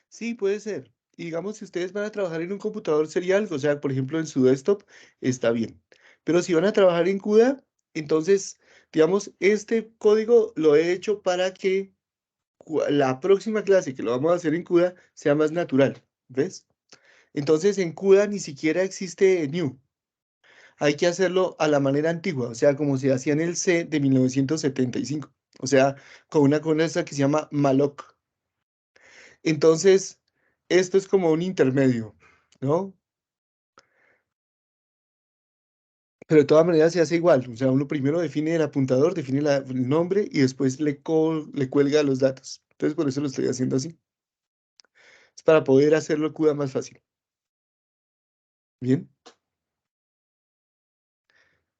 Sí, puede ser. Y digamos, si ustedes van a trabajar en un computador serial, o sea, por ejemplo, en su desktop, está bien. Pero si van a trabajar en CUDA, entonces, digamos, este código lo he hecho para que la próxima clase que lo vamos a hacer en CUDA sea más natural, ¿ves? Entonces, en CUDA ni siquiera existe new. Hay que hacerlo a la manera antigua, o sea, como se hacía en el C de 1975. O sea, con una cosa que se llama malloc. Entonces, esto es como un intermedio, ¿no? Pero de todas maneras se hace igual, o sea, uno primero define el apuntador, define el nombre y después le cuelga los datos. Entonces, por eso lo estoy haciendo así. Es para poder hacerlo CUDA más fácil. Bien.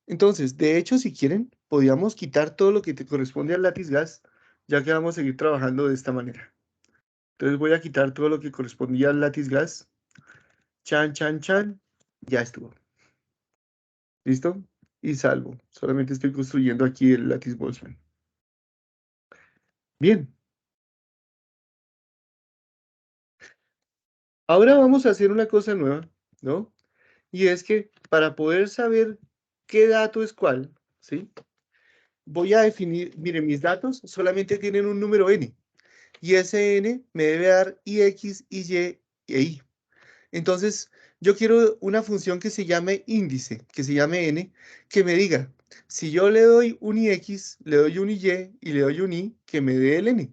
Entonces, de hecho, si quieren, podríamos quitar todo lo que te corresponde al látiz gas, ya que vamos a seguir trabajando de esta manera. Entonces voy a quitar todo lo que correspondía al látiz gas. Chan, chan, chan. Ya estuvo. ¿Listo? Y salvo. Solamente estoy construyendo aquí el látiz Boltzmann. Bien. Ahora vamos a hacer una cosa nueva, ¿no? Y es que para poder saber qué dato es cuál, ¿sí? Voy a definir, miren, mis datos solamente tienen un número n. Y ese n me debe dar ix, y e y. Entonces, yo quiero una función que se llame índice, que se llame n, que me diga, si yo le doy un ix, le doy un y y le doy un y, que me dé el n.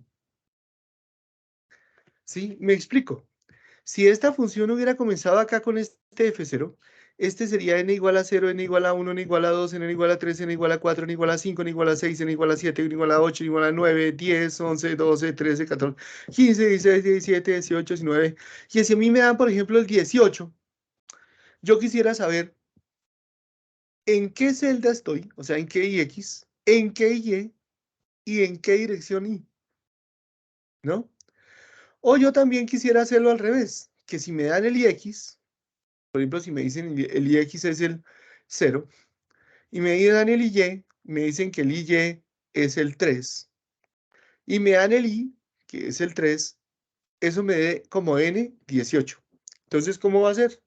¿Sí? Me explico. Si esta función hubiera comenzado acá con este f0, este sería n igual a 0, n igual a 1, n igual a 2, n igual a 3, n igual a 4, n igual a 5, n igual a 6, n igual a 7, n igual a 8, n igual a 9, 10, 11, 12, 13, 14, 15, 16, 17, 18, 19. Y si a mí me dan, por ejemplo, el 18, yo quisiera saber en qué celda estoy, o sea, en qué ix, en qué y en qué dirección y, ¿no? O yo también quisiera hacerlo al revés, que si me dan el ix, por ejemplo, si me dicen el ix es el 0, y me dan el y, me dicen que el y es el 3, y me dan el y, que es el 3, eso me dé como n 18. Entonces, ¿cómo va a ser?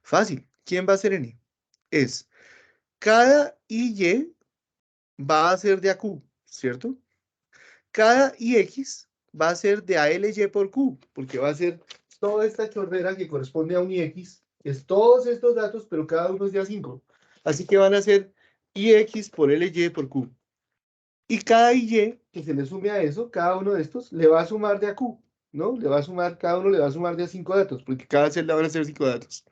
Fácil. ¿Quién va a ser n? Es cada y va a ser de a q, ¿cierto? Cada ix va a ser de ALY por Q, porque va a ser toda esta chorrera que corresponde a un ix, es todos estos datos, pero cada uno es de A5. Así que van a ser ix por LY por Q. Y cada y que se le sume a eso, cada uno de estos, le va a sumar de a Q, ¿no? Le va a sumar, cada uno le va a sumar de a 5 datos, porque cada celda van a ser 5 datos.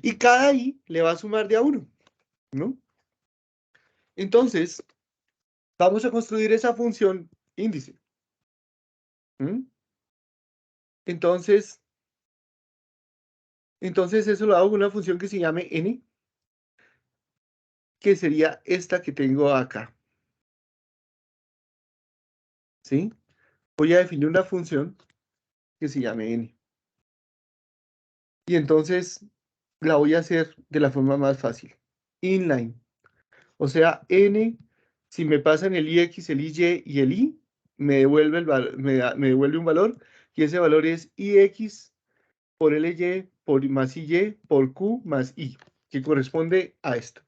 Y cada y le va a sumar de a 1, ¿no? Entonces, vamos a construir esa función índice. Entonces eso lo hago con una función que se llame n, que sería esta que tengo acá. ¿Sí? Voy a definir una función que se llame n. Y entonces la voy a hacer de la forma más fácil. Inline. O sea, n, si me pasan el ix, el y y el y, me devuelve, me devuelve un valor, y ese valor es ix por ly por más y por q más i, que corresponde a esto.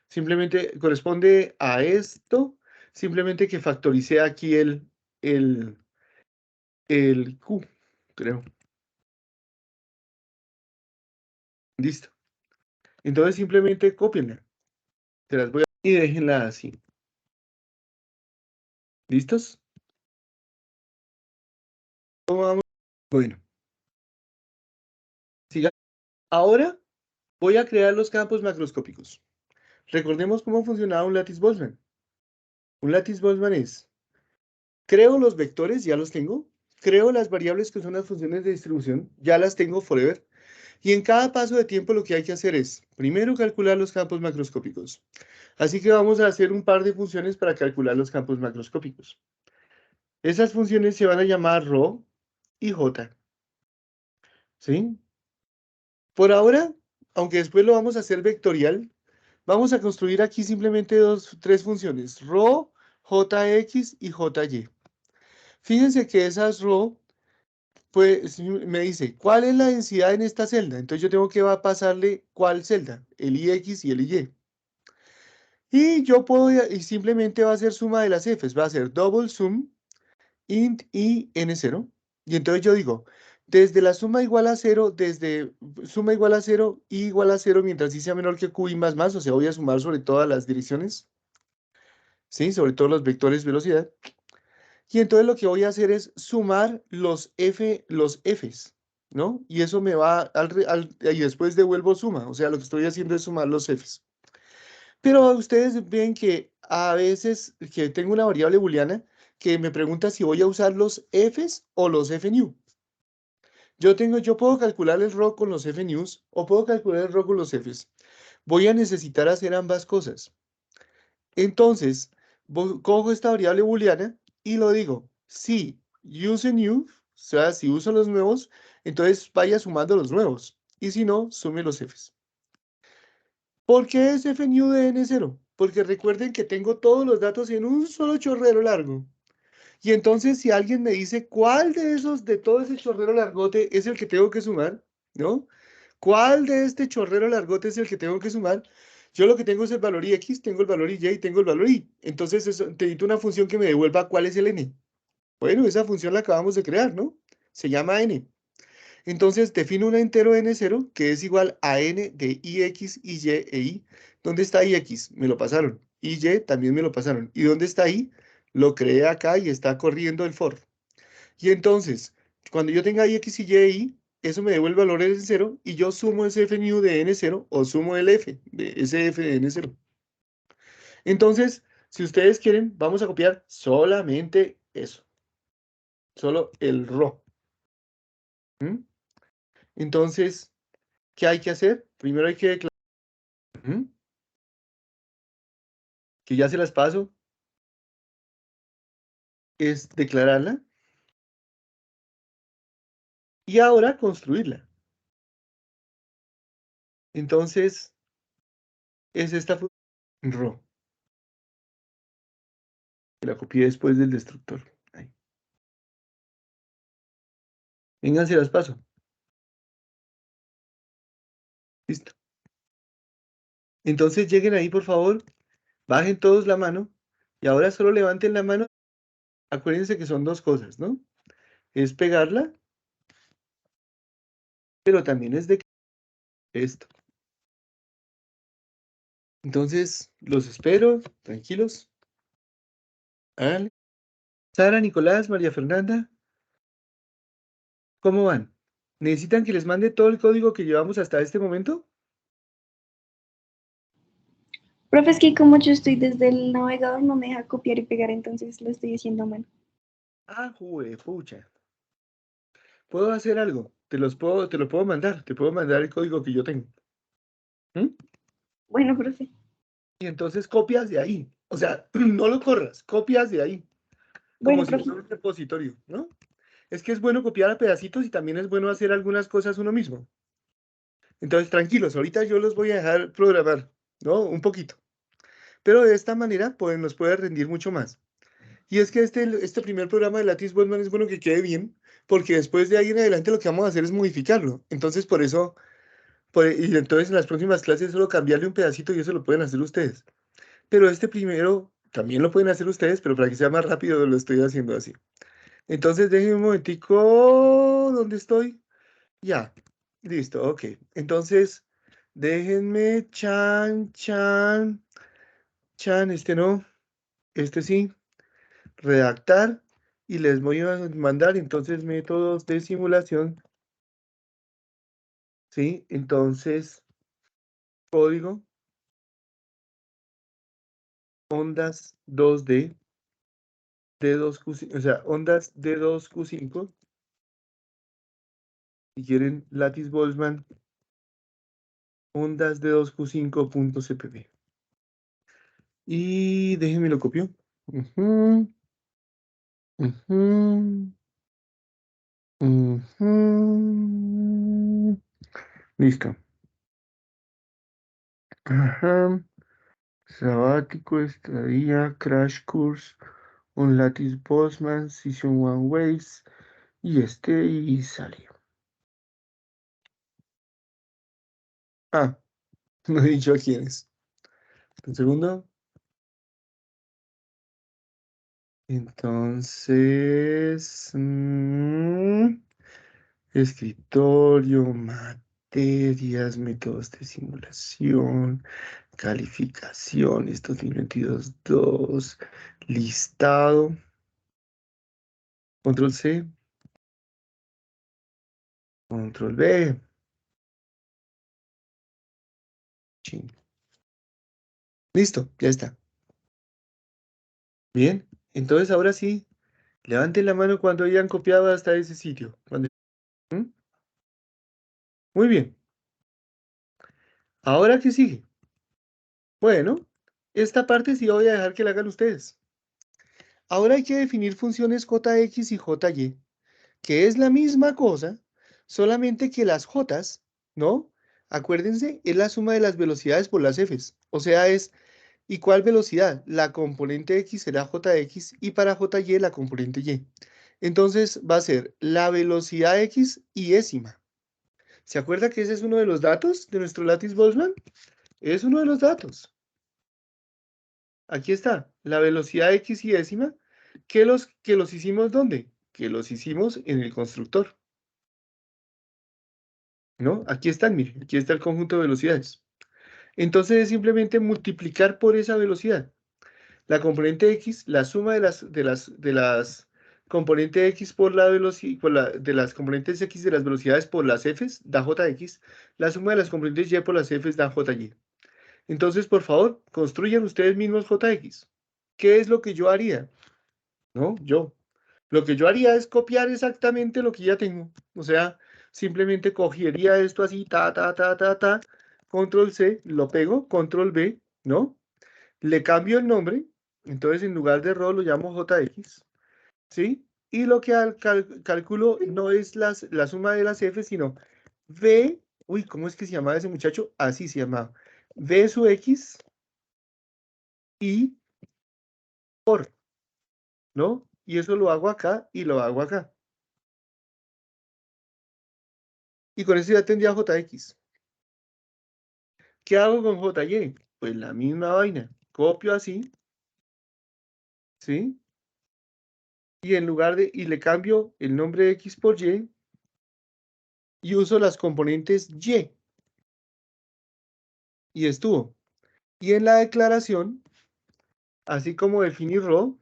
Simplemente corresponde a esto, simplemente que factoricé aquí el Q, creo. Listo. Entonces simplemente cópienla. Se las voy a y déjenla así. ¿Listos? ¿Cómo vamos? Bueno. Siga. Ahora voy a crear los campos macroscópicos. Recordemos cómo funcionaba un látiz Boltzmann. Un látiz Boltzmann es, creo los vectores, ya los tengo. Creo las variables que son las funciones de distribución, ya las tengo forever. Y en cada paso de tiempo lo que hay que hacer es, primero, calcular los campos macroscópicos. Así que vamos a hacer un par de funciones para calcular los campos macroscópicos. Esas funciones se van a llamar ρ y j. ¿Sí? Por ahora, aunque después lo vamos a hacer vectorial, vamos a construir aquí simplemente tres funciones, ρ, jx y jy. Fíjense que esas ρ, pues me dice, ¿cuál es la densidad en esta celda? Entonces yo tengo que pasarle ¿cuál celda? El ix y el y. Y yo puedo, y simplemente va a ser suma de las f's, va a ser double sum int i n0. Y entonces yo digo, desde la suma igual a 0, desde suma igual a 0, i igual a 0, mientras i sea menor que q, i más más, o sea, voy a sumar sobre todas las direcciones, ¿sí? Sobre todos los vectores velocidad. Y entonces lo que voy a hacer es sumar los f's, ¿no? Y eso me va y después devuelvo suma, o sea, lo que estoy haciendo es sumar los f's. Pero ustedes ven que a veces que tengo una variable booleana que me pregunta si voy a usar los f's o los fnew. Yo puedo calcular el ρ con los fnews o puedo calcular el ρ con los f's. voy a necesitar hacer ambas cosas. Entonces, cojo esta variable booleana y lo digo, si use new, o sea, si uso los nuevos, entonces vaya sumando los nuevos. Y si no, sume los f's. ¿Por qué es fnew de n0? Porque recuerden que tengo todos los datos en un solo chorrero largo. Y entonces, si alguien me dice cuál de esos, de todo ese chorrero largote es el que tengo que sumar, ¿no? ¿Cuál de este chorrero largote es el que tengo que sumar? Yo lo que tengo es el valor x, tengo el valor y y tengo el valor y. Entonces, necesito una función que me devuelva cuál es el n. Bueno, esa función la acabamos de crear, ¿no? Se llama n. Entonces, defino un entero n0 que es igual a n de ix, y e y. ¿Dónde está ix? Me lo pasaron. Y también me lo pasaron. ¿Y dónde está i? Lo creé acá y está corriendo el for. Y entonces, cuando yo tenga x, y e y, eso me devuelve el valor n0 y yo sumo ese fnew de n0 o sumo el f de ese f de n0. Entonces, si ustedes quieren, vamos a copiar solamente eso. Solo el ro. ¿Mm? Entonces, ¿qué hay que hacer? Primero hay que declarar. Que ya se las paso. Es declararla. Y ahora construirla. Entonces, es esta función ro. La copié después del destructor. Ahí. Vengan, se las paso. Listo. Entonces lleguen ahí, por favor. Bajen todos la mano. Y ahora solo levanten la mano. Acuérdense que son dos cosas, ¿no? Es pegarla. Pero también es de esto. Entonces, los espero. Tranquilos. Háganle. Sara, Nicolás, María Fernanda. ¿Cómo van? ¿Necesitan que les mande todo el código que llevamos hasta este momento? Profe, es que como yo estoy desde el navegador, no me deja copiar y pegar, entonces lo estoy haciendo a mano. Ah, pucha. ¿Puedo hacer algo? Te lo puedo mandar. Te puedo mandar el código que yo tengo. ¿Mm? Bueno, profe. Y entonces copias de ahí. O sea, no lo corras, copias de ahí. Como Bueno, si profe. fuera un repositorio, ¿no? Es que es bueno copiar a pedacitos y también es bueno hacer algunas cosas uno mismo. Entonces, tranquilos, ahorita yo los voy a dejar programar, ¿no? Un poquito. Pero de esta manera pues, nos puede rendir mucho más. Y es que este primer programa de Lattice Boltzmann es bueno que quede bien, porque después de ahí en adelante lo que vamos a hacer es modificarlo. Entonces, por eso, y entonces en las próximas clases solo cambiarle un pedacito y eso lo pueden hacer ustedes. Pero este primero también lo pueden hacer ustedes, pero para que sea más rápido lo estoy haciendo así. Entonces, déjenme un momentico, ¿dónde estoy? Ya, listo, ok. Entonces, déjenme, este no, este sí, redactar, y les voy a mandar entonces métodos de simulación, ¿sí? Entonces, código, ondas 2D, D2Q5, o sea, ondas D2Q5, si quieren, Lattice Boltzmann, ondas D2Q5.cpp. Y déjenme lo copio. Ujú, ujú, ujú. Listo. Ajá. Sabático, estadía, crash course, un Lattice Boltzmann, Session One Ways, y salió. Ah, no he dicho a quién es. Un segundo. Entonces, escritorio, materias, métodos de simulación, calificaciones 2022-2, listado, control C, control B. Chin. Listo, ya está. Bien, entonces ahora sí, levanten la mano cuando hayan copiado hasta ese sitio. ¿Mm? Muy bien. ¿Ahora qué sigue? Bueno, esta parte sí voy a dejar que la hagan ustedes. Ahora hay que definir funciones jx y jy, que es la misma cosa, solamente que las j's, ¿no? Acuérdense, es la suma de las velocidades por las f's. O sea, es ¿y cuál velocidad? La componente x será jx y para jy la componente y. Entonces va a ser la velocidad x y ésima. ¿Se acuerda que ese es uno de los datos de nuestro lattice Boltzmann? Es uno de los datos. Aquí está, la velocidad x y ésima, que los hicimos ¿dónde? Que los hicimos en el constructor. ¿No? Aquí están, miren, aquí está el conjunto de velocidades. Entonces es simplemente multiplicar por esa velocidad. La componente x, la suma de las componentes x por la velocidad, de las componentes x de las velocidades por las f's da jx, la suma de las componentes y por las f's da jy. Entonces, por favor, construyan ustedes mismos jx. ¿Qué es lo que yo haría? ¿No? Lo que yo haría es copiar exactamente lo que ya tengo. O sea, simplemente cogería esto así, control C, lo pego, control V, ¿no? Le cambio el nombre, entonces en lugar de rho lo llamo jx, ¿sí? Y lo que calculo no es la suma de las f, sino v, uy, ¿cómo es que se llamaba ese muchacho? Así se llamaba, v su x y por, ¿no? Y eso lo hago acá y lo hago acá. Y con eso ya tendría jx. ¿Qué hago con jy? Pues la misma vaina. Copio así, ¿sí? Y en lugar de, y le cambio el nombre de x por y, y uso las componentes y. Y estuvo. Y en la declaración, así como definir rho,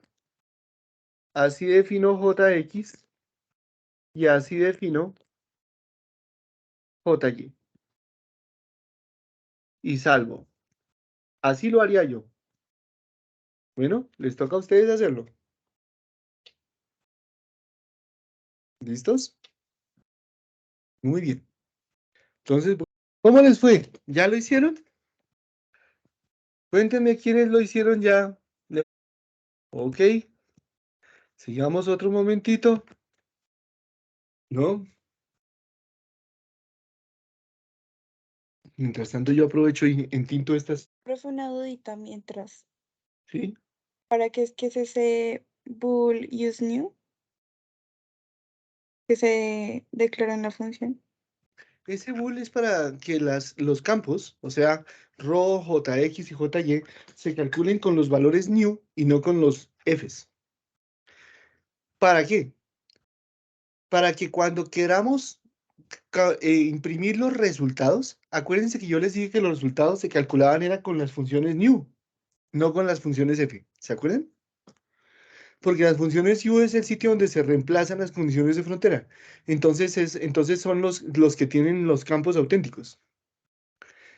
así defino jx y así defino jy. Y salvo. Así lo haría yo. Bueno, les toca a ustedes hacerlo. ¿Listos? Muy bien. Entonces, ¿cómo les fue? ¿Ya lo hicieron? Cuéntenme quiénes lo hicieron ya. Ok. Sigamos otro momentito. ¿No? Mientras tanto yo aprovecho y entinto estas. Profe, una dudita mientras. ¿Sí? ¿Para qué es que es ese bool use new que se declara en la función? Ese bool es para que los campos, o sea, rho, jx y jy, se calculen con los valores new y no con los f's. ¿Para qué? Para que cuando queramos imprimir los resultados, acuérdense que yo les dije que los resultados se calculaban era con las funciones new, no con las funciones f. ¿Se acuerdan? Porque las funciones U es el sitio donde se reemplazan las condiciones de frontera. Entonces son los que tienen los campos auténticos.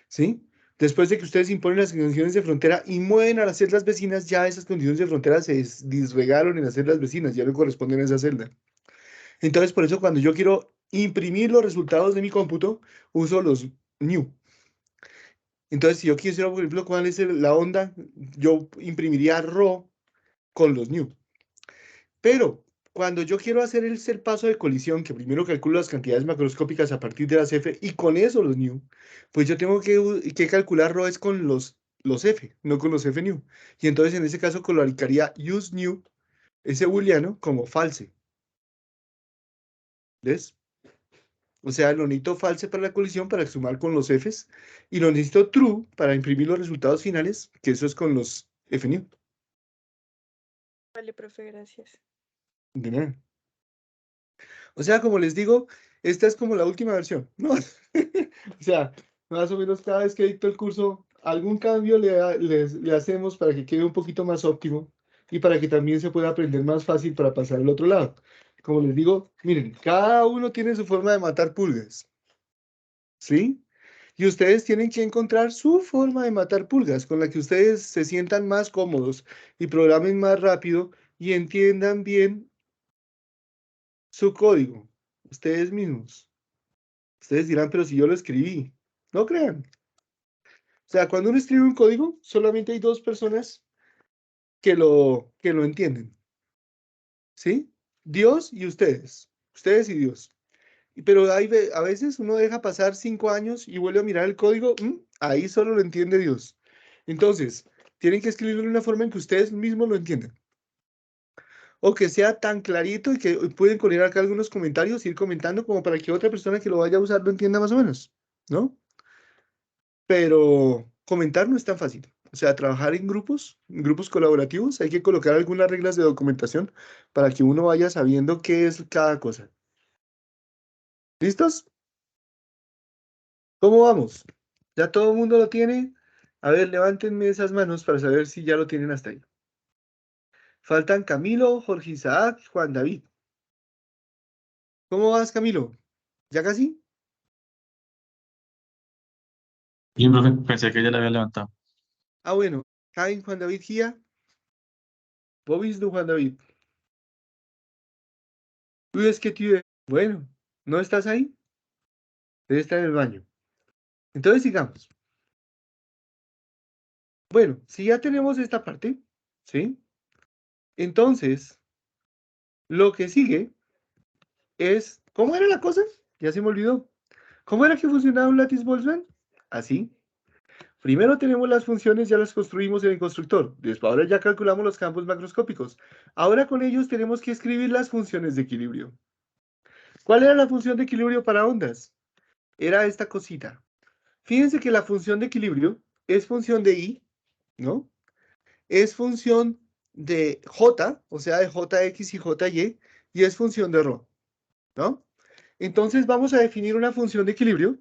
¿Sí? Después de que ustedes imponen las condiciones de frontera y mueven a las celdas vecinas, ya esas condiciones de frontera se disregaron en las celdas vecinas, ya no corresponden a esa celda. Entonces, por eso cuando yo quiero imprimir los resultados de mi cómputo, uso los new. Entonces, si yo quisiera, por ejemplo, cuál es la onda, yo imprimiría rho con los new. Pero cuando yo quiero hacer el paso de colisión, que primero calculo las cantidades macroscópicas a partir de las F y con eso los new, pues yo tengo que calcular rho es con los F, no con los F new. Y entonces en ese caso colocaría use new, ese booleano, como false. ¿Ves? O sea, lo necesito false para la colisión para sumar con los Fs y lo necesito true para imprimir los resultados finales, que eso es con los F new. Vale, profe, gracias. De nada. O sea, como les digo, esta es como la última versión, ¿no? O sea, más o menos cada vez que dicto el curso, algún cambio le hacemos para que quede un poquito más óptimo y para que también se pueda aprender más fácil para pasar al otro lado. Como les digo, miren, cada uno tiene su forma de matar pulgas, ¿sí? Y ustedes tienen que encontrar su forma de matar pulgas con la que ustedes se sientan más cómodos y programen más rápido y entiendan bien su código, ustedes mismos. Ustedes dirán, pero si yo lo escribí. No crean. O sea, cuando uno escribe un código, solamente hay dos personas que lo entienden. ¿Sí? Dios y ustedes. Ustedes y Dios. Pero a veces uno deja pasar 5 años y vuelve a mirar el código, ahí solo lo entiende Dios. Entonces, tienen que escribirlo de una forma en que ustedes mismos lo entiendan. O que sea tan clarito y que pueden poner acá algunos comentarios, ir comentando como para que otra persona que lo vaya a usar lo entienda más o menos, ¿no? Pero comentar no es tan fácil. O sea, trabajar en grupos colaborativos, hay que colocar algunas reglas de documentación para que uno vaya sabiendo qué es cada cosa. ¿Listos? ¿Cómo vamos? ¿Ya todo el mundo lo tiene? A ver, levántenme esas manos para saber si ya lo tienen hasta ahí. Faltan Camilo, Jorge Isaac, Juan David. ¿Cómo vas, Camilo? ¿Ya casi? Bien, profe, pensé que ya la había levantado. Ah, bueno. Jaime, Juan David, Gia. Bobis de Juan David. Uy, es que tío. Bueno, ¿no estás ahí? Debe estar en el baño. Entonces sigamos. Bueno, si ya tenemos esta parte, ¿sí? Entonces, lo que sigue es, ¿cómo era la cosa? Ya se me olvidó. ¿Cómo era que funcionaba un lattice Boltzmann? Así. Primero tenemos las funciones, ya las construimos en el constructor. Después, ahora ya calculamos los campos macroscópicos. Ahora con ellos tenemos que escribir las funciones de equilibrio. ¿Cuál era la función de equilibrio para ondas? Era esta cosita. Fíjense que la función de equilibrio es función de I, ¿no? Es función de J, o sea, de Jx y Jy, y es función de ρ, ¿no? Entonces vamos a definir una función de equilibrio.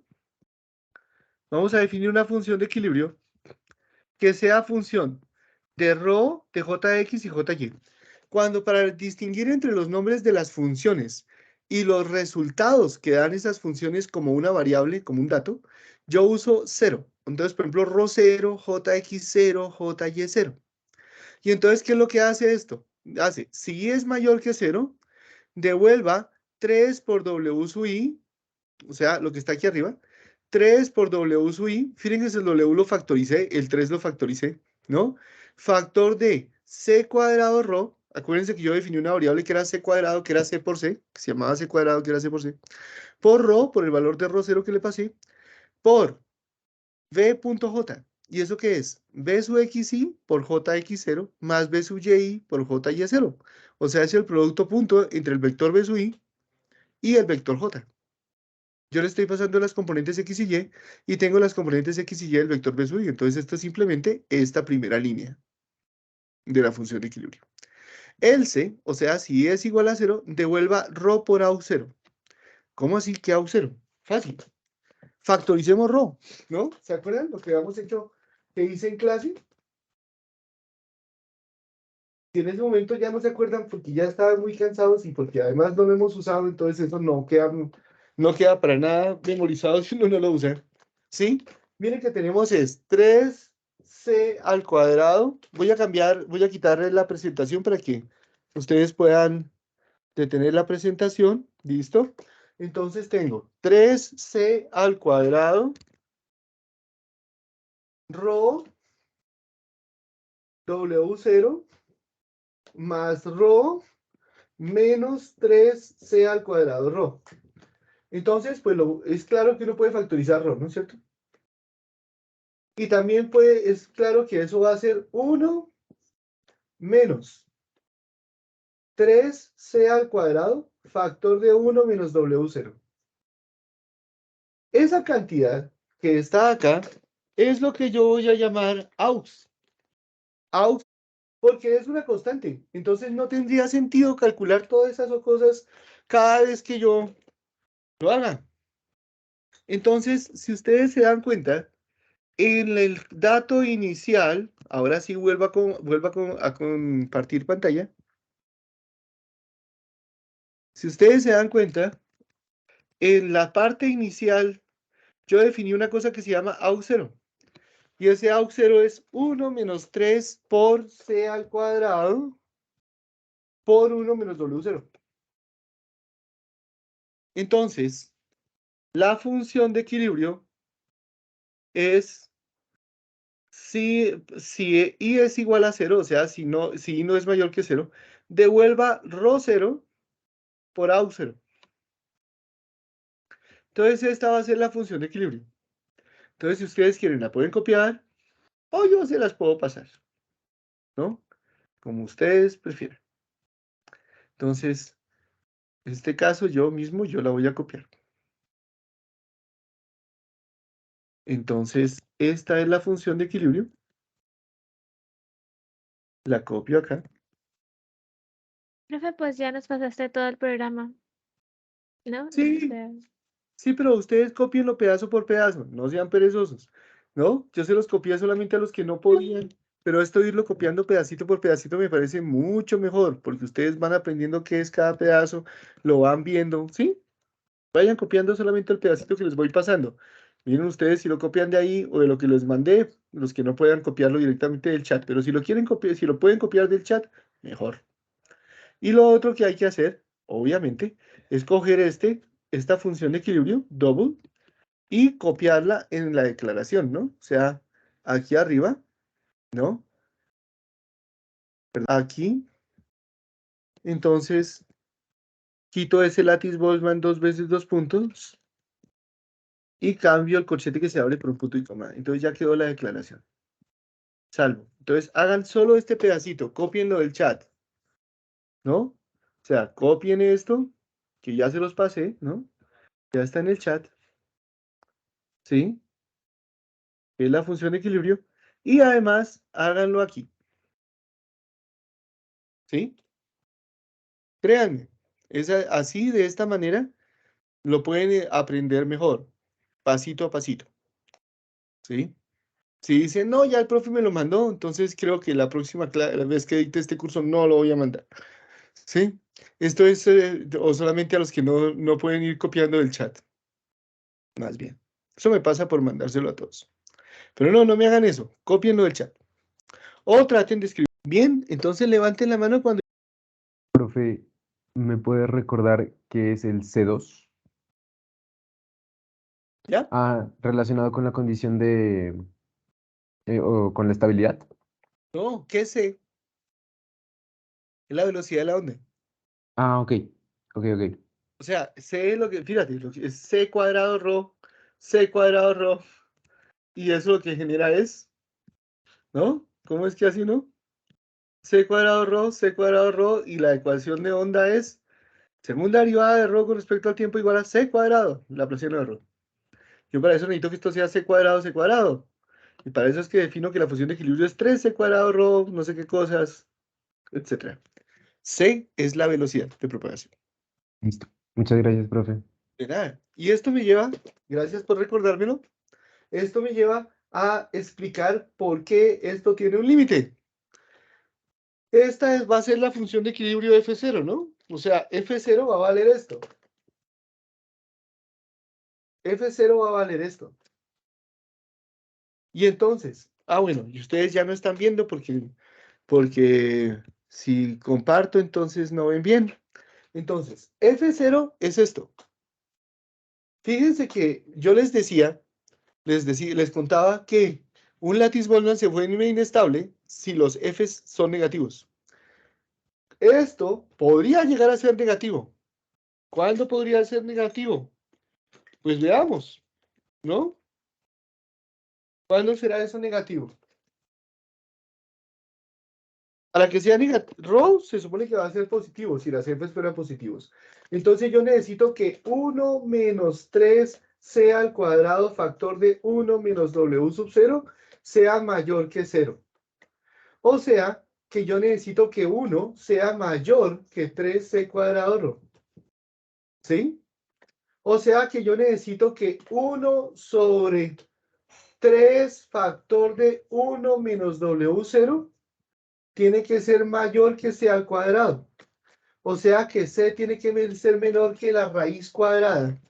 Vamos a definir una función de equilibrio que sea función de ρ, de Jx y Jy. Cuando para distinguir entre los nombres de las funciones y los resultados que dan esas funciones como una variable, como un dato, yo uso 0. Entonces, por ejemplo, ρ0, Jx0, Jy0. Y entonces, ¿qué es lo que hace esto? Hace, si I es mayor que 0, devuelva 3 por W sub I, o sea, lo que está aquí arriba, 3 por W sub I, fíjense, el W lo factoricé, el 3 lo factoricé, ¿no? Factor de C cuadrado ρ, acuérdense que yo definí una variable que era C cuadrado, que era C por C, que se llamaba C cuadrado, que era C por C, por ρ, por el valor de ρ0 que le pasé, por V.J. ¿Y eso qué es? V sub xi por Jx0 más V sub yi por Jy0. O sea, es el producto punto entre el vector V sub i y el vector j. Yo le estoy pasando las componentes x y y tengo las componentes x y del vector V sub i. Entonces, esto es simplemente esta primera línea de la función de equilibrio. Else, o sea, si es igual a 0, devuelva ρ por AU0. ¿Cómo así que AU0? Fácil. Factoricemos ρ, ¿no? ¿Se acuerdan lo que habíamos hecho, que hice en clase? Si en ese momento ya no se acuerdan porque ya estaban muy cansados y porque además no lo hemos usado, entonces eso no queda para nada memorizado si uno no lo usa. ¿Sí? Miren que tenemos es 3c al cuadrado. Voy a quitarle la presentación para que ustedes puedan detener la presentación. ¿Listo? Entonces tengo 3c al cuadrado ρ W0 más ρ menos 3c al cuadrado ρ. Entonces, pues es claro que uno puede factorizar ρ, ¿no es cierto? Y también es claro que eso va a ser 1 menos 3c al cuadrado, factor de 1 menos W0. Esa cantidad que está acá es lo que yo voy a llamar aux. Aux, porque es una constante. Entonces no tendría sentido calcular todas esas cosas cada vez que yo lo haga. Entonces, si ustedes se dan cuenta, en el dato inicial, ahora sí vuelva a compartir pantalla. Si ustedes se dan cuenta, en la parte inicial yo definí una cosa que se llama aux0. Y ese aux0 es 1 menos 3 por c al cuadrado por 1 menos w0. Entonces, la función de equilibrio es si i es igual a 0, o sea, si i no es mayor que 0, devuelva rho 0 por au 0. Entonces esta va a ser la función de equilibrio. Entonces si ustedes quieren la pueden copiar o yo se las puedo pasar, ¿no? Como ustedes prefieran. Entonces, en este caso yo la voy a copiar. Entonces, esta es la función de equilibrio. La copio acá. Profe, pues ya nos pasaste todo el programa, ¿no? Sí, O sea, sí, pero ustedes copienlo pedazo por pedazo, no sean perezosos, ¿no? Yo se los copié solamente a los que no podían, pero esto de irlo copiando pedacito por pedacito me parece mucho mejor, porque ustedes van aprendiendo qué es cada pedazo, lo van viendo, ¿sí? Vayan copiando solamente el pedacito que les voy pasando. Miren ustedes si lo copian de ahí o de lo que les mandé, los que no puedan copiarlo directamente del chat, pero si lo quieren copiar, si lo pueden copiar del chat, mejor. Y lo otro que hay que hacer, obviamente, es coger esta función de equilibrio, double, y copiarla en la declaración, ¿no? O sea, aquí arriba, ¿no? Aquí. Entonces, quito ese látiz Boltzmann 2 veces 2 puntos y cambio el corchete que se abre por un punto y coma. Entonces ya quedó la declaración. Salvo. Entonces, hagan solo este pedacito, cópienlo del chat, ¿no? O sea, copien esto, que ya se los pasé, ¿no? Ya está en el chat. ¿Sí? Es la función de equilibrio. Y además, háganlo aquí. ¿Sí? Créanme. Así, de esta manera, lo pueden aprender mejor, pasito a pasito. ¿Sí? Si dicen, no, ya el profe me lo mandó, entonces creo que la próxima vez que edite este curso no lo voy a mandar. ¿Sí? Esto es, o solamente a los que no pueden ir copiando del chat. Más bien. Eso me pasa por mandárselo a todos. Pero no me hagan eso. Cópienlo del chat. O traten de escribir. Bien, entonces levanten la mano cuando... Profe, ¿me puede recordar qué es el C2? ¿Ya? Ah, relacionado con la condición de, o con la estabilidad. No, ¿qué sé? Es la velocidad de la onda. Ah, ok, ok. O sea, C es lo que, fíjate, lo que es C cuadrado rho, y eso lo que genera es, ¿no? ¿Cómo es que así, no? C cuadrado rho, y la ecuación de onda es segunda derivada de rho con respecto al tiempo igual a C cuadrado, la presión de rho. Yo para eso necesito que esto sea C cuadrado. Y para eso es que defino que la función de equilibrio es 3C cuadrado rho, no sé qué cosas, etc. C es la velocidad de propagación. Listo. Muchas gracias, profe. De nada. Y esto me lleva, gracias por recordármelo, esto me lleva a explicar por qué esto tiene un límite. Va a ser la función de equilibrio F0, ¿no? O sea, F0 va a valer esto. F0 va a valer esto. Y entonces, bueno, y ustedes ya no están viendo porque si comparto, entonces no ven bien. Entonces, F0 es esto. Fíjense que yo les contaba que un látiz Boltzmann se vuelve inestable si los Fs son negativos. Esto podría llegar a ser negativo. ¿Cuándo podría ser negativo? Pues veamos, ¿no? ¿Cuándo será eso negativo? Para que sea negativo, rho se supone que va a ser positivo si las Fs fueran positivos. Entonces yo necesito que 1 menos 3 sea al cuadrado factor de 1 menos W sub 0 sea mayor que 0. O sea, que yo necesito que 1 sea mayor que 3C cuadrado rho. ¿Sí? O sea, que yo necesito que 1 sobre 3 factor de 1 menos W0 tiene que ser mayor que C al cuadrado. O sea que C tiene que ser menor que la raíz cuadrada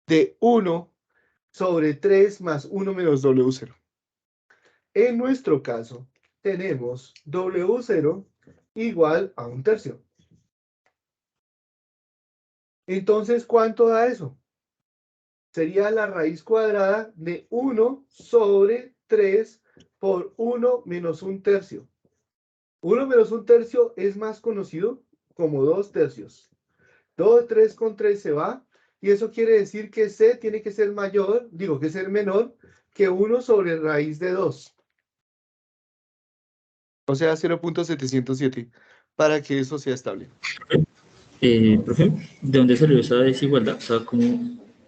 de 1 sobre 3 más 1 menos W0. En nuestro caso, tenemos W0 igual a 1/3. Entonces, ¿cuánto da eso? Sería la raíz cuadrada de 1 sobre 3 por 1 menos 1/3. 1 menos 1/3 es más conocido como 2/3. 2, 3 con 3 se va. Y eso quiere decir que C tiene que ser mayor, digo que ser menor que 1 sobre raíz de 2. O sea, 0.707, para que eso sea estable. Profe, ¿de dónde salió esa desigualdad? O sea,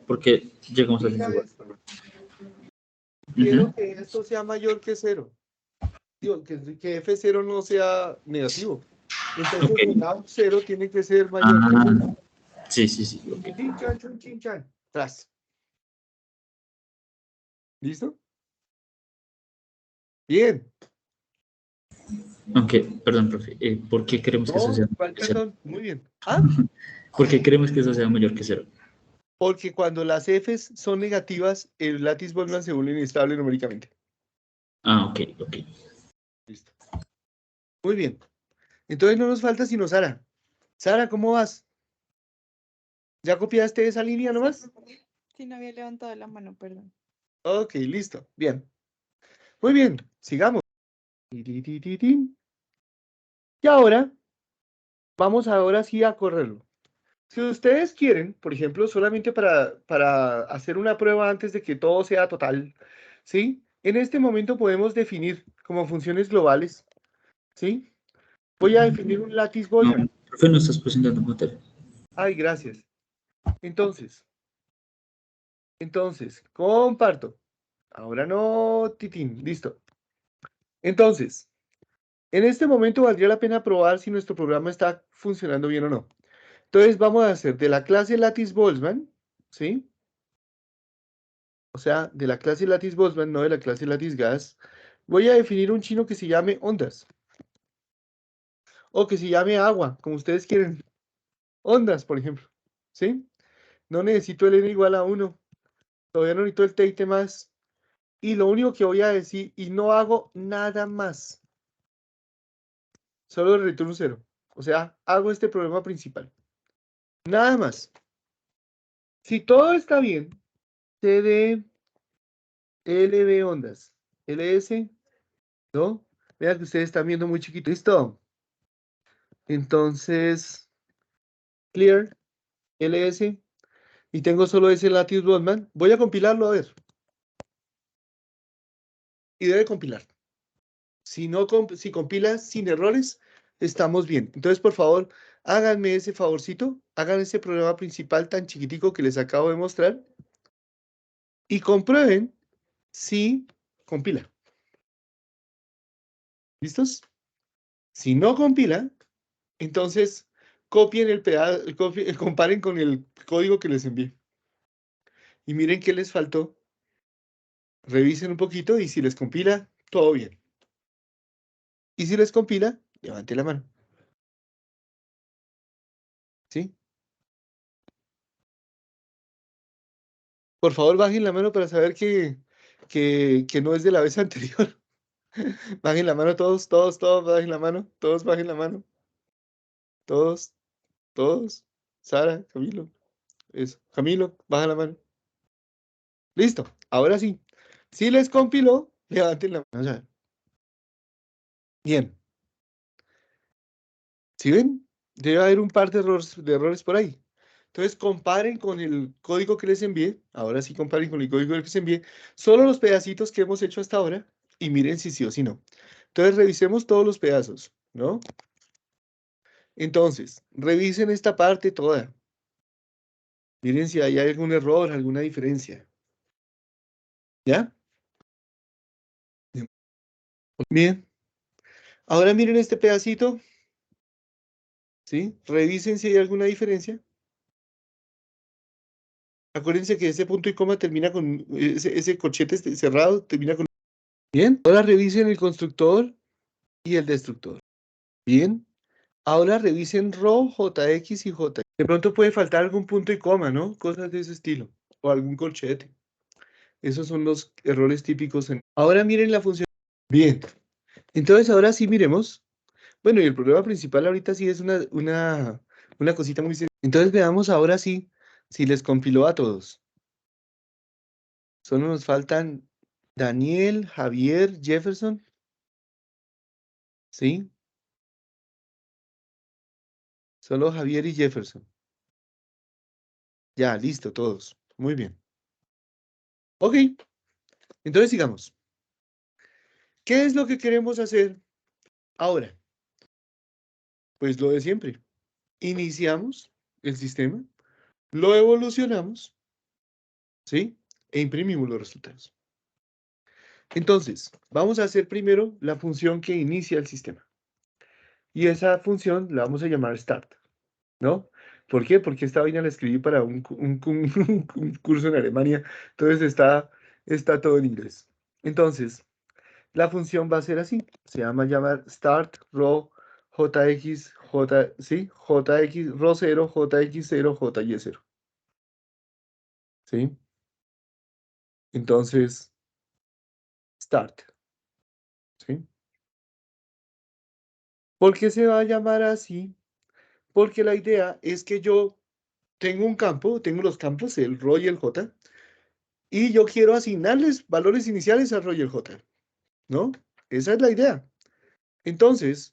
¿por qué llegamos a esa Mira desigualdad? esto. Quiero Ujú. que esto sea mayor que 0. Digo, que F0 no sea negativo. Entonces, Ok. el lado 0 tiene que ser mayor que 0. Sí, sí, sí. Ok. Chin, chan, chun, chin, chan. Tras. ¿Listo? Bien. Aunque, perdón, profe, ¿por qué queremos que eso sea No, mayor que cero? perdón, muy bien. ¿Ah? ¿Por qué queremos que eso sea mayor que cero? Porque cuando las Fs son negativas, el lattice Boltzmann se vuelve inestable numéricamente. Ah, ok, ok. Listo. Muy bien. Entonces no nos falta sino Sara. Sara, ¿cómo vas? ¿Ya copiaste esa línea nomás? Sí, no había levantado la mano, perdón. Ok, listo. Bien. Muy bien, sigamos. Y ahora, vamos ahora sí a correrlo. Si ustedes quieren, por ejemplo, solamente para hacer una prueba antes de que todo sea total, ¿sí? En este momento podemos definir como funciones globales, ¿sí? Voy a definir un lattice No, Boltzmann. profe, no estás presentando materia. Ay, gracias. Entonces, comparto. Ahora no, Titín, listo. Entonces, en este momento valdría la pena probar si nuestro programa está funcionando bien o no. Entonces vamos a hacer de la clase lattice Boltzmann, ¿sí? O sea, de la clase lattice Boltzmann, no de la clase lattice gas. Voy a definir un chino que se llame ondas. O que se llame agua, como ustedes quieren. Ondas, por ejemplo. ¿Sí? No necesito el n igual a 1. Todavía no necesito el t más. Y lo único que voy a decir, y no hago nada más. Solo retorno 0. O sea, hago este problema principal. Nada más. Si todo está bien, CD, LB ondas, LS, ¿no? Vean que ustedes están viendo muy chiquito. ¿Listo? Entonces, clear, LS, y tengo solo ese lattice Boltzmann. Voy a compilarlo, a ver. Y debe compilar. Si compila sin errores, estamos bien. Entonces, por favor, háganme ese favorcito, hagan ese programa principal tan chiquitico que les acabo de mostrar y comprueben si compila. ¿Listos? Si no compila, entonces copien el pedazo, comparen con el código que les envié. Y miren qué les faltó. Revisen un poquito y si les compila, todo bien. Y si les compila, levante la mano. ¿Sí? Por favor, bajen la mano para saber que no es de la vez anterior. Bajen la mano todos, bajen la mano. Todos bajen la mano. Todos. Sara, Camilo. Eso. Camilo, baja la mano. Listo. Ahora sí. Si les compiló, levanten la mano. Ya. Bien. ¿Sí ven? Debe haber un par de errores por ahí. Entonces comparen con el código que les envié. Ahora sí comparen con el código que les envié. Solo los pedacitos que hemos hecho hasta ahora. Y miren si sí o si no. Entonces revisemos todos los pedazos, ¿no? Entonces, revisen esta parte toda. Miren si hay algún error, alguna diferencia. ¿Ya? Bien. Ahora miren este pedacito. ¿Sí? Revisen si hay alguna diferencia. Acuérdense que ese punto y coma termina con ese corchete cerrado, termina con... Bien. Ahora revisen el constructor y el destructor. Bien. Ahora revisen RO, JX y J. De pronto puede faltar algún punto y coma, ¿no? Cosas de ese estilo. O algún corchete. Esos son los errores típicos. Ahora miren la función. Bien. Entonces ahora sí miremos. Bueno, y el problema principal ahorita sí es una cosita muy sencilla. Entonces veamos ahora sí si les compiló a todos. Solo nos faltan Daniel, Javier, Jefferson. ¿Sí? Solo Javier y Jefferson. Ya, listo, todos. Muy bien. Ok, entonces sigamos. ¿Qué es lo que queremos hacer ahora? Pues lo de siempre. Iniciamos el sistema, lo evolucionamos, ¿sí? E imprimimos los resultados. Entonces, vamos a hacer primero la función que inicia el sistema. Y esa función la vamos a llamar start, ¿no? ¿Por qué? Porque esta vaina la escribí para un curso en Alemania, entonces está todo en inglés. Entonces, la función va a ser así, se llama llamar start row jx, ¿sí? Jx, row 0, jx0, jy0. ¿Sí? Entonces, start, ¿sí? ¿Por qué se va a llamar así? Porque la idea es que yo tengo un campo, tengo los campos, el row y el j, y yo quiero asignarles valores iniciales al row y el j, ¿no? Esa es la idea. Entonces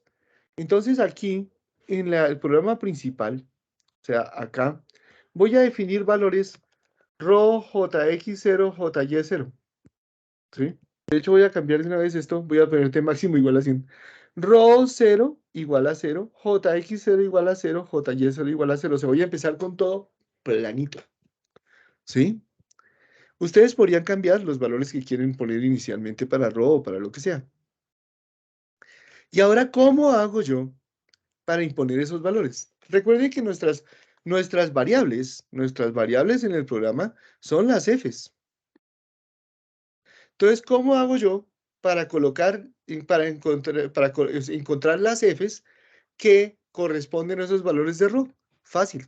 aquí, en el programa principal, o sea, acá, voy a definir valores row jx0, jy0, ¿sí? De hecho, voy a cambiar de una vez esto, voy a ponerte máximo igual a 100. Row 0 igual a 0, jx0 igual a 0, jy0 igual a 0. O sea, voy a empezar con todo planito, ¿sí? Ustedes podrían cambiar los valores que quieren poner inicialmente para row o para lo que sea. Y ahora, ¿cómo hago yo para imponer esos valores? Recuerden que nuestras variables en el programa son las f's. Entonces, ¿cómo hago yo para encontrar las f's que corresponden a esos valores de row? Fácil.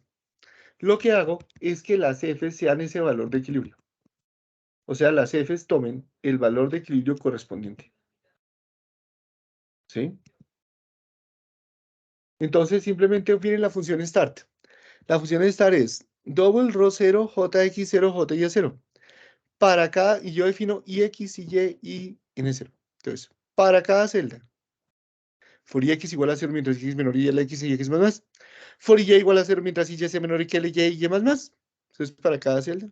Lo que hago es que las f's sean ese valor de equilibrio. O sea, las f's tomen el valor de equilibrio correspondiente. ¿Sí? Entonces, simplemente viene la función start. La función start es double row 0, jx0, jy0. Para cada, y yo defino ix, y y n0. Entonces, para cada celda, for x igual a 0 mientras x es menor y x y x más más. For y igual a 0 mientras y sea menor y que l y más más. Eso es para cada celda.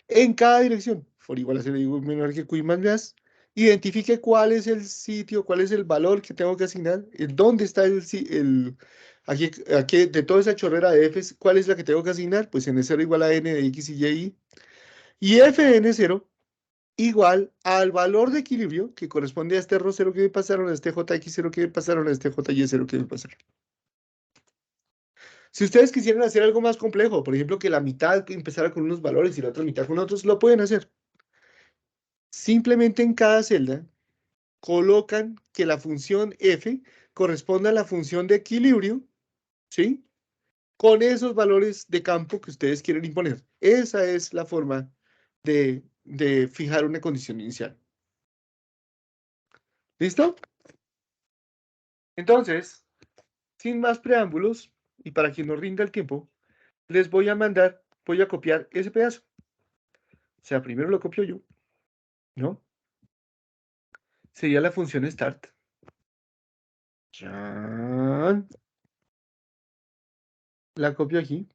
En cada dirección, for igual a 0 y menor que q y más más. Identifique cuál es el sitio, cuál es el valor que tengo que asignar, dónde está aquí de toda esa chorrera de f's, cuál es la que tengo que asignar, pues n0 igual a n de x y y. Y f de n0 igual al valor de equilibrio que corresponde a este ρ0 que me pasaron, a este jx0 que me pasaron, a este jy0 que me pasaron. Si ustedes quisieran hacer algo más complejo, por ejemplo, que la mitad empezara con unos valores y la otra mitad con otros, lo pueden hacer. Simplemente en cada celda colocan que la función f corresponda a la función de equilibrio, ¿sí? Con esos valores de campo que ustedes quieren imponer. Esa es la forma de fijar una condición inicial. ¿Listo? Entonces, sin más preámbulos, y para quien nos rinda el tiempo, les voy a copiar ese pedazo. O sea, primero lo copio yo, ¿no? Sería la función start. ¡Chan! La copio aquí.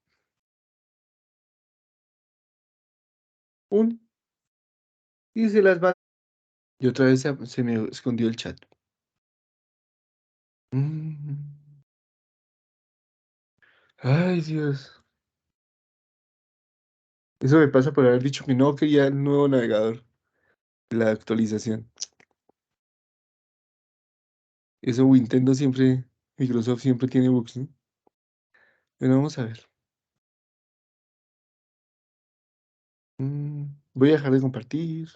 Y se las va. Y otra vez se me escondió el chat. Ay, Dios. Eso me pasa por haber dicho que no quería el nuevo navegador. La actualización. Eso Nintendo siempre, Microsoft siempre tiene bugs, ¿no? Bueno, vamos a ver. Voy a dejar de compartir.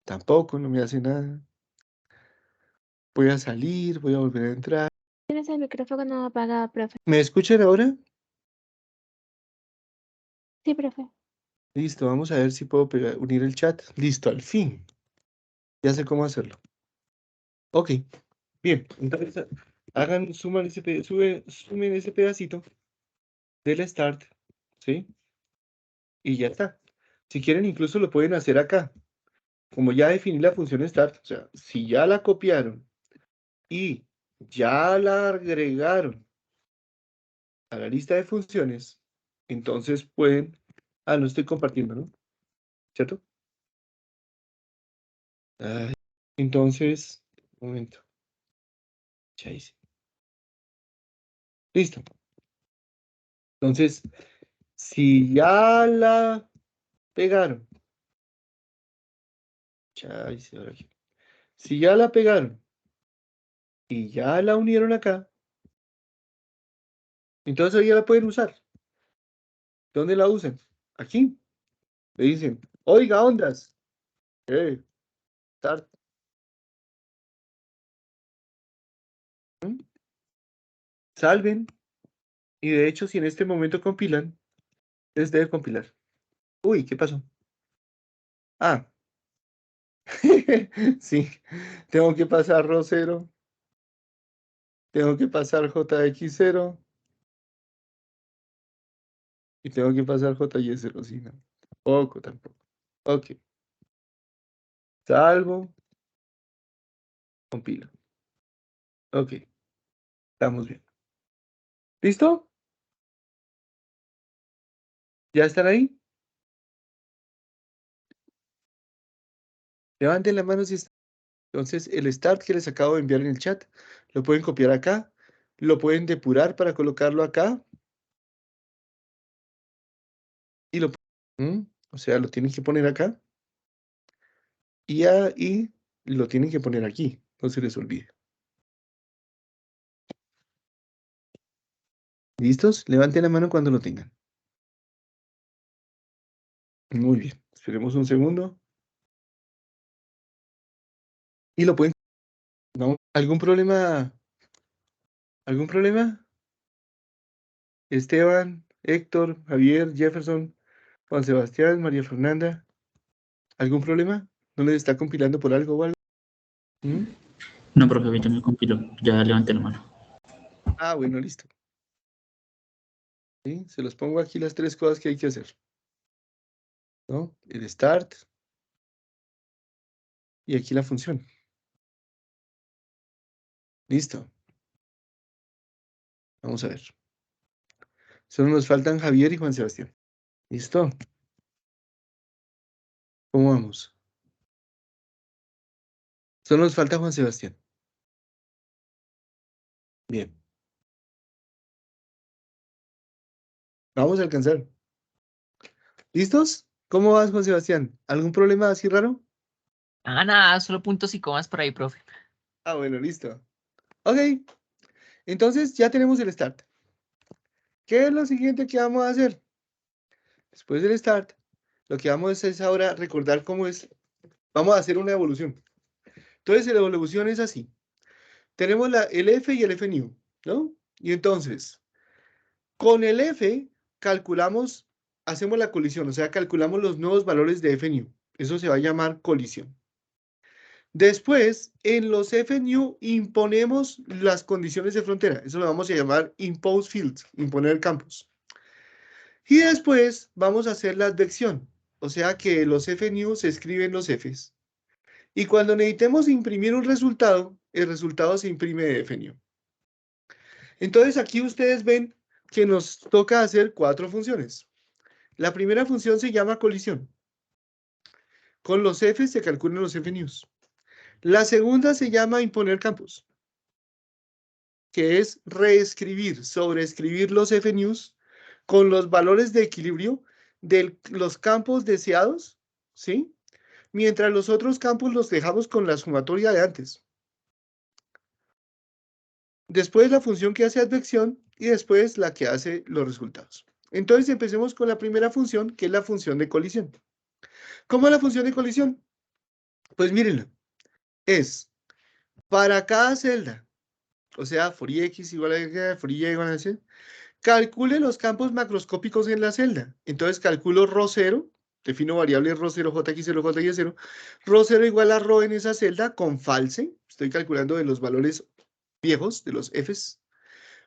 Tampoco, no me hace nada. Voy a salir, voy a volver a entrar. Tienes el micrófono apagado, profe. ¿Me escuchan ahora? Sí, profe. Listo, vamos a ver si puedo unir el chat. Listo, al fin. Ya sé cómo hacerlo. Ok, bien. Entonces, sumen ese pedacito del start, ¿sí? Y ya está. Si quieren, incluso lo pueden hacer acá. como ya definí la función start, o sea, si ya la copiaron y ya la agregaron a la lista de funciones, entonces pueden... Ah, no estoy compartiendo, ¿no? ¿Cierto? Ay, entonces, un momento. Ya hice. Listo. Entonces, si ya la pegaron, ya hice ahora aquí. Si ya la pegaron y ya la unieron acá, entonces ahí ya la pueden usar. ¿Dónde la usan? Aquí. Le dicen, oiga, ondas. Start. Salven. Y de hecho, si en este momento compilan, les debe compilar. Uy, ¿qué pasó? Ah. Sí. Tengo que pasar RO0. Tengo que pasar JX0. Y tengo que pasar JY0. Sí, no. Tampoco, tampoco. Ok. Salvo. Compilo. Ok. Estamos bien. ¿Listo? ¿Ya están ahí? Levanten la mano si están. Entonces, el start que les acabo de enviar en el chat, lo pueden copiar acá, lo pueden depurar para colocarlo acá. Y lo... O sea, lo tienen que poner acá. Y ahí lo tienen que poner aquí. No se les olvide. ¿Listos? Levanten la mano cuando lo tengan. Muy bien. Esperemos un segundo. Y lo pueden... ¿No? ¿Algún problema? ¿Algún problema? Esteban, Héctor, Javier, Jefferson, Juan Sebastián, María Fernanda. ¿Algún problema? ¿No les está compilando por algo o algo? No, profe, ahorita me compiló. Ya levanté la mano. Ah, bueno, listo. ¿Sí? Se los pongo aquí las 3 cosas que hay que hacer. ¿No? El start. Y aquí la función. Listo. Vamos a ver. Solo nos faltan Javier y Juan Sebastián. ¿Listo? ¿Cómo vamos? Solo nos falta Juan Sebastián. Bien. Vamos a alcanzar. ¿Listos? ¿Cómo vas, Juan Sebastián? ¿Algún problema así raro? Nada, solo puntos y comas por ahí, profe. Ah, bueno, listo. Ok. Entonces ya tenemos el start. ¿Qué es lo siguiente que vamos a hacer? Después del start, lo que vamos a hacer es ahora recordar cómo es. Vamos a hacer una evolución. Entonces, la evolución es así. Tenemos el F y el F new, ¿no? Y entonces, con el F calculamos, hacemos la colisión, o sea, calculamos los nuevos valores de F new. Eso se va a llamar colisión. Después, en los F new imponemos las condiciones de frontera. Eso lo vamos a llamar impose fields, imponer campos. Y después vamos a hacer la advección, o sea que los F new se escriben los Fs. Y cuando necesitemos imprimir un resultado, el resultado se imprime de F new. Entonces aquí ustedes ven que nos toca hacer 4 funciones. La primera función se llama colisión. Con los Fs se calculan los F news. La segunda se llama imponer campos, que es reescribir, sobreescribir los F news con los valores de equilibrio de los campos deseados, ¿sí? Mientras los otros campos los dejamos con la sumatoria de antes. Después la función que hace advección y después la que hace los resultados. Entonces empecemos con la primera función, que es la función de colisión. ¿Cómo es la función de colisión? Pues mírenlo. Es para cada celda, o sea, for x igual a for y igual a c, calcule los campos macroscópicos en la celda. Entonces calculo ρ0, defino variable ρ0, jx0, jy0. ρ0 igual a ρ en esa celda con false. Estoy calculando de los valores viejos, de los f's.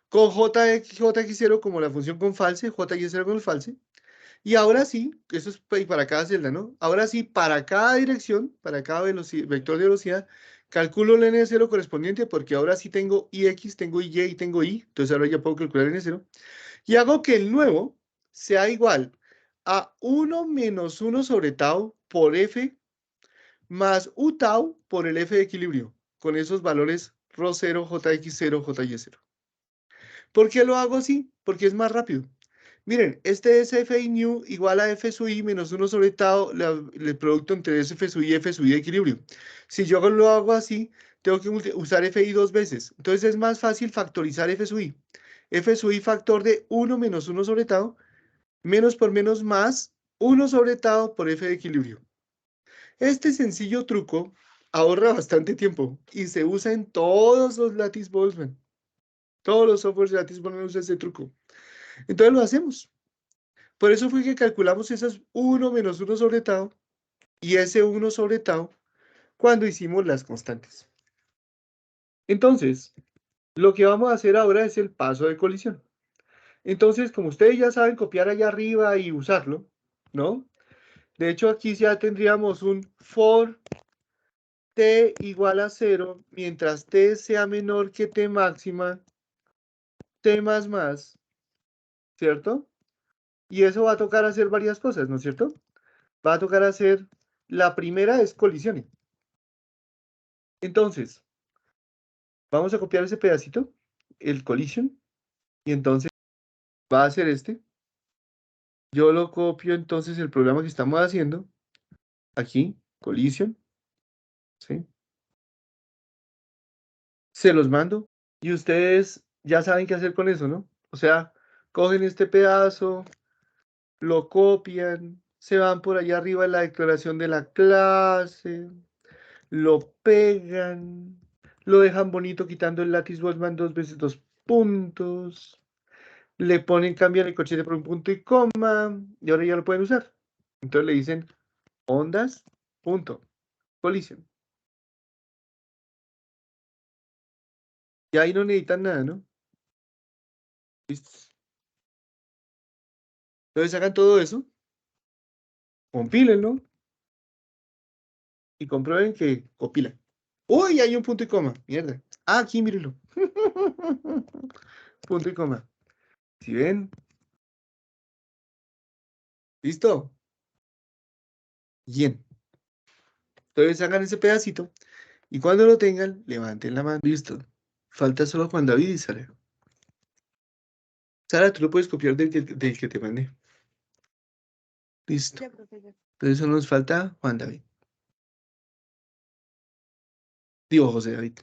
Con jx0 como la función con false, jy0 con el false. Y ahora sí, eso es para cada celda, ¿no? Ahora sí, para cada dirección, para cada vector de velocidad, calculo el N0 correspondiente porque ahora sí tengo IX, tengo Y y tengo Y. Entonces ahora ya puedo calcular N0. Y hago que el nuevo sea igual a 1 menos 1 sobre tau por F más U tau por el F de equilibrio, con esos valores ρ0, JX0, JY0. ¿Por qué lo hago así? Porque es más rápido. Miren, este es Fi nu igual a F sub i menos 1 sobre tau, el producto entre F sub i y F sub i de equilibrio. Si yo lo hago así, tengo que usar Fi dos veces. Entonces es más fácil factorizar F sub i. F sub i factor de 1 menos 1 sobre tau, menos por menos más 1 sobre tau por F de equilibrio. Este sencillo truco ahorra bastante tiempo y se usa en todos los Lattice Boltzmann. Todos los softwares de Lattice Boltzmann usan este truco. Entonces lo hacemos. Por eso fue que calculamos esas 1 menos 1 sobre tau y ese 1 sobre tau cuando hicimos las constantes. Entonces, lo que vamos a hacer ahora es el paso de colisión. Entonces, como ustedes ya saben copiar allá arriba y usarlo, ¿no? De hecho, aquí ya tendríamos un for t igual a 0, mientras t sea menor que t máxima, t más más, ¿cierto? Y eso va a tocar hacer varias cosas, ¿no es cierto? Va a tocar hacer, la primera es colisiones. Entonces, vamos a copiar ese pedacito, el collision, y entonces va a ser este. Yo lo copio entonces el programa que estamos haciendo, aquí, collision, ¿sí? Se los mando, y ustedes ya saben qué hacer con eso, ¿no? O sea, cogen este pedazo, lo copian, se van por allá arriba en la declaración de la clase, lo pegan, lo dejan bonito quitando el Lattice Boltzmann 2 veces 2 puntos, le ponen, cambian el corchete por un punto y coma, y ahora ya lo pueden usar. Entonces le dicen ondas, punto, colisión. Y ahí no necesitan nada, ¿no? ¿Listo? Entonces hagan todo eso, compílenlo, y comprueben que compila. ¡Uy! Hay un punto y coma, mierda. Ah, aquí, mírenlo. Punto y coma. ¿Sí ven? ¿Listo? Bien. Entonces hagan ese pedacito y cuando lo tengan, levanten la mano. Listo. Falta solo Juan David y Sara. Sara, tú lo puedes copiar del que te mandé. Listo. Ya, profe, ya. Entonces solo nos falta Juan David. Digo, José David.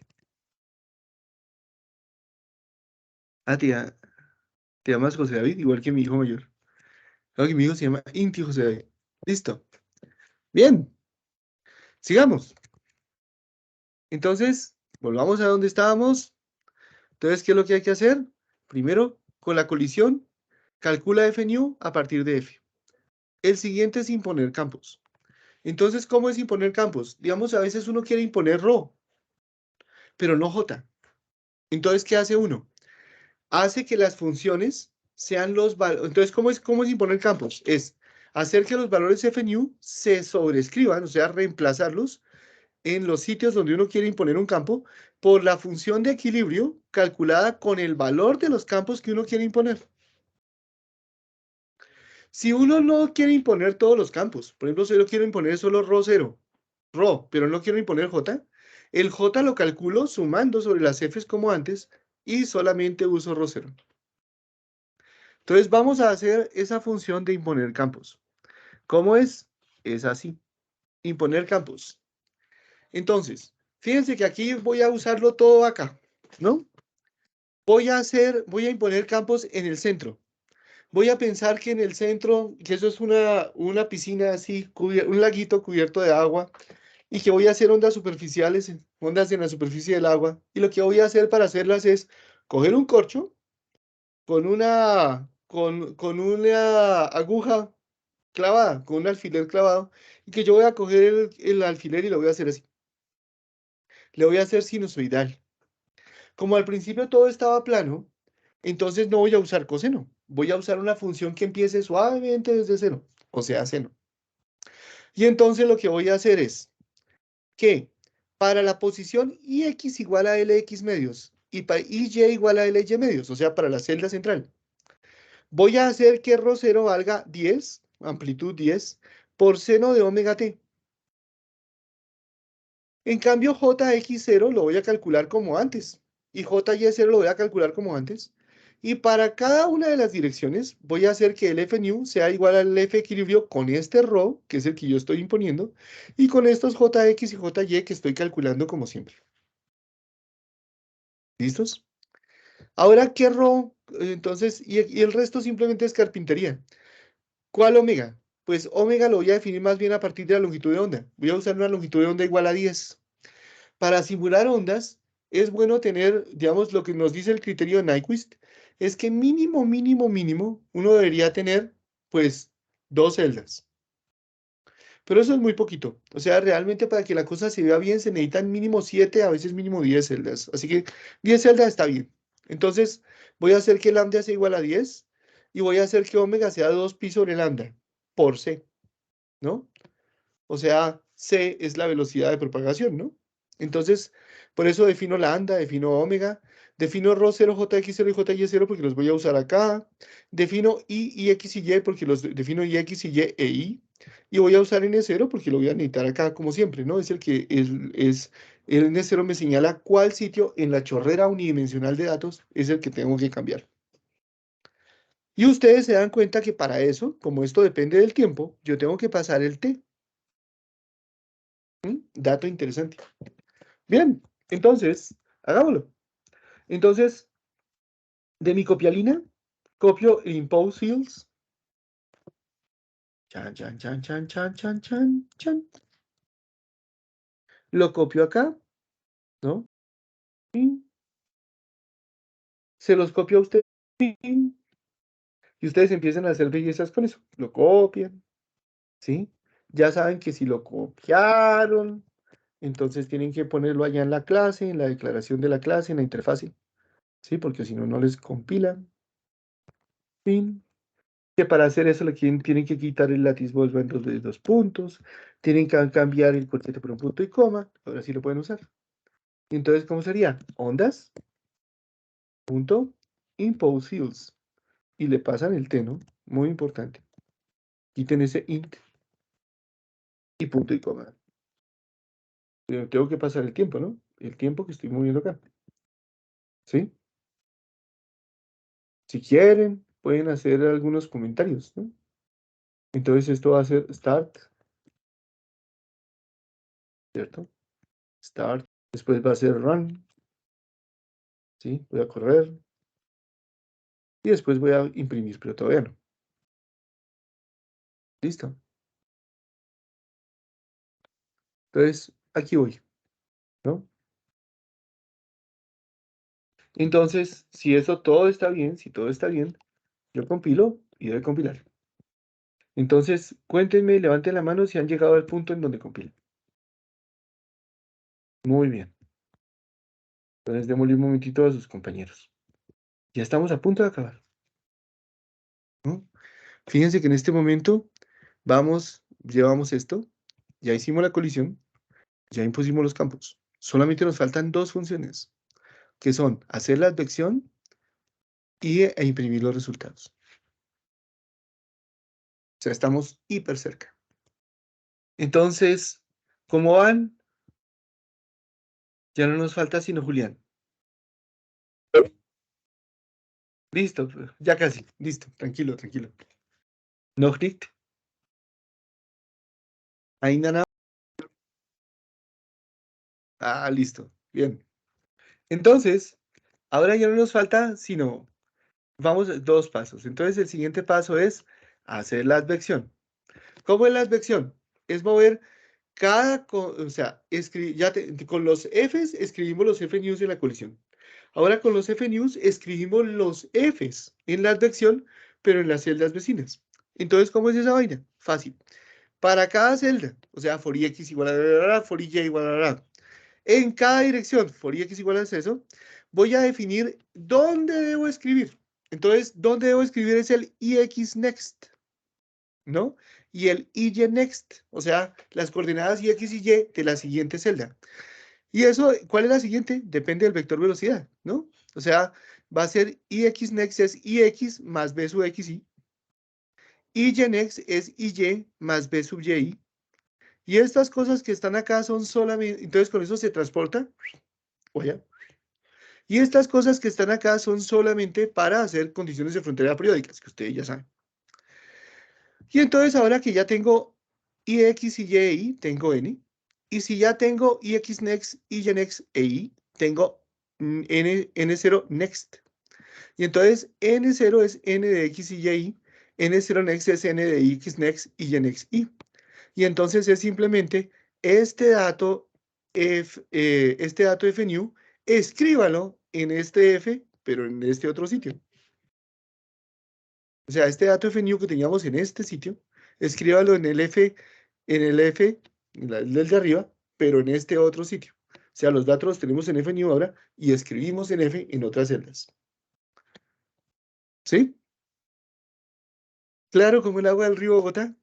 Ah, te llamas José David, igual que mi hijo mayor. Claro que mi hijo se llama Inti José David. Listo. Bien. Sigamos. Entonces, volvamos a donde estábamos. Entonces, ¿qué es lo que hay que hacer? Primero, con la colisión, calcula F nu a partir de F. El siguiente es imponer campos. Entonces, ¿cómo es imponer campos? Digamos, a veces uno quiere imponer ρ, pero no J. Entonces, ¿qué hace uno? Hace que las funciones sean los valores. Entonces, ¿cómo es imponer campos? Es hacer que los valores F nu se sobrescriban, o sea, reemplazarlos en los sitios donde uno quiere imponer un campo por la función de equilibrio calculada con el valor de los campos que uno quiere imponer. Si uno no quiere imponer todos los campos, por ejemplo, si yo quiero imponer solo ρ0, pero no quiero imponer j, el j lo calculo sumando sobre las f's como antes y solamente uso ρ0. Entonces vamos a hacer esa función de imponer campos. ¿Cómo es? Es así. Imponer campos. Entonces, fíjense que aquí voy a usarlo todo acá, ¿no? Voy a imponer campos en el centro. Voy a pensar que en el centro, que eso es una piscina así, un laguito cubierto de agua, y que voy a hacer ondas superficiales, ondas en la superficie del agua. Y lo que voy a hacer para hacerlas es coger un corcho con una aguja clavada, con un alfiler clavado, y que yo voy a coger el alfiler y lo voy a hacer así. Le voy a hacer sinusoidal. Como al principio todo estaba plano, entonces no voy a usar coseno, voy a usar una función que empiece suavemente desde 0, o sea, seno. Y entonces lo que voy a hacer es que para la posición IX igual a LX medios y para IY igual a LY medios, o sea, para la celda central, voy a hacer que ρ0 valga 10, amplitud 10, por seno de omega t. En cambio, JX0 lo voy a calcular como antes y JY0 lo voy a calcular como antes. Y para cada una de las direcciones voy a hacer que el Fnew sea igual al F equilibrio con este ρ, que es el que yo estoy imponiendo, y con estos JX y JY que estoy calculando como siempre. ¿Listos? Ahora, ¿qué ρ? Entonces, y el resto simplemente es carpintería. ¿Cuál omega? Pues omega lo voy a definir más bien a partir de la longitud de onda. Voy a usar una longitud de onda igual a 10. Para simular ondas, es bueno tener, digamos, lo que nos dice el criterio de Nyquist, es que mínimo, uno debería tener, pues, 2 celdas. Pero eso es muy poquito. O sea, realmente para que la cosa se vea bien se necesitan mínimo 7, a veces mínimo 10 celdas. Así que 10 celdas está bien. Entonces, voy a hacer que lambda sea igual a 10 y voy a hacer que omega sea 2pi sobre lambda por c, ¿no? O sea, c es la velocidad de propagación, ¿no? Entonces, por eso defino lambda, defino omega, defino ρ0, jx0 y jy0 porque los voy a usar acá, defino y x y y porque los defino x y y e y, y voy a usar n0 porque lo voy a necesitar acá como siempre, ¿no? Es el que el n0 me señala cuál sitio en la chorrera unidimensional de datos es el que tengo que cambiar. Y ustedes se dan cuenta que para eso, como esto depende del tiempo, yo tengo que pasar el t. Dato interesante. Bien, entonces, hagámoslo. Entonces, de mi copialina, copio el impose fields. Chan, chan, chan, chan, chan, chan, chan, chan. Lo copio acá, ¿no? Y se los copio a ustedes. Y ustedes empiezan a hacer bellezas con eso. Lo copian, ¿sí? Ya saben que si lo copiaron, entonces tienen que ponerlo allá en la clase, en la declaración de la clase, en la interfase, ¿sí? Porque si no, no les compilan. Fin. Que para hacer eso tienen que quitar el látiz Boltzmann de 2 puntos, tienen que cambiar el corchete por un punto y coma, ahora sí lo pueden usar. Entonces, ¿cómo sería? Ondas, punto, impose fields, y le pasan el t, ¿no? Muy importante. Quiten ese int y punto y coma. Pero tengo que pasar el tiempo, ¿no? El tiempo que estoy moviendo acá. ¿Sí? Si quieren, pueden hacer algunos comentarios, ¿no? Entonces esto va a ser start, ¿cierto? Start, después va a ser run, ¿sí? Voy a correr. Y después voy a imprimir, pero todavía no. ¿Listo? Entonces, aquí voy, ¿no? Entonces, si eso todo está bien, si todo está bien, yo compilo y doy compilar. Entonces, cuéntenme, levanten la mano si han llegado al punto en donde compilan. Muy bien. Entonces, démosle un momentito a sus compañeros. Ya estamos a punto de acabar, ¿no? Fíjense que en este momento llevamos esto, ya hicimos la colisión, ya impusimos los campos. Solamente nos faltan 2 funciones, que son hacer la advección e imprimir los resultados. O sea, estamos hiper cerca. Entonces, ¿cómo van? Ya no nos falta sino Julián. Listo, ya casi, listo, tranquilo, tranquilo. Noch nicht. Ainda nada. Ah, listo, bien. Entonces, ahora ya no nos falta sino, vamos 2 pasos. Entonces, el siguiente paso es hacer la advección. ¿Cómo es la advección? Es mover o sea, con los Fs escribimos los Fnews en la colisión. Ahora con los Fnews escribimos los Fs en la advección, pero en las celdas vecinas. Entonces, ¿cómo es esa vaina? Fácil. Para cada celda, o sea, for x igual a for y igual a en cada dirección, for x igual a eso, voy a definir dónde debo escribir. Entonces, ¿dónde debo escribir? Es el ix next, ¿no? Y el y next, o sea, las coordenadas x y y de la siguiente celda. Y eso, ¿cuál es la siguiente? Depende del vector velocidad, ¿no? O sea, va a ser ix next es ix más b sub xy. Y next es y más b sub y. Y estas cosas que están acá son solamente, entonces con eso se transporta. Oye. Y estas cosas que están acá son solamente para hacer condiciones de frontera periódicas, que ustedes ya saben. Y entonces ahora que ya tengo ix y y, tengo n. Y si ya tengo ix next, y next e y, tengo n0 next. Y entonces n0 es n de x y y, n0 next es n de x next y next y. Y entonces es simplemente este dato f new, escríbalo en este f, pero en este otro sitio. O sea, este dato f new que teníamos en este sitio, escríbalo en el f, el del de arriba, pero en este otro sitio. O sea, los datos los tenemos en f new ahora y escribimos en f en otras celdas. ¿Sí? ¿Claro como el agua del río Bogotá?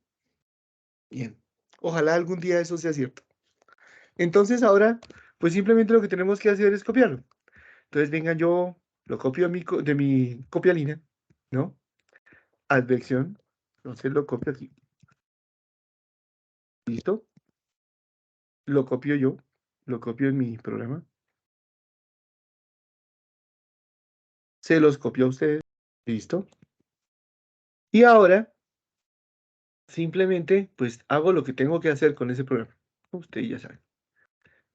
Bien. Ojalá algún día eso sea cierto. Entonces ahora, pues simplemente lo que tenemos que hacer es copiarlo. Entonces, venga, yo lo copio de mi copialina, ¿no? Advección. Entonces lo copio aquí. ¿Listo? Lo copio yo. Lo copio en mi programa. Se los copio a ustedes. ¿Listo? Y ahora, simplemente, pues hago lo que tengo que hacer con ese programa. Ustedes ya saben.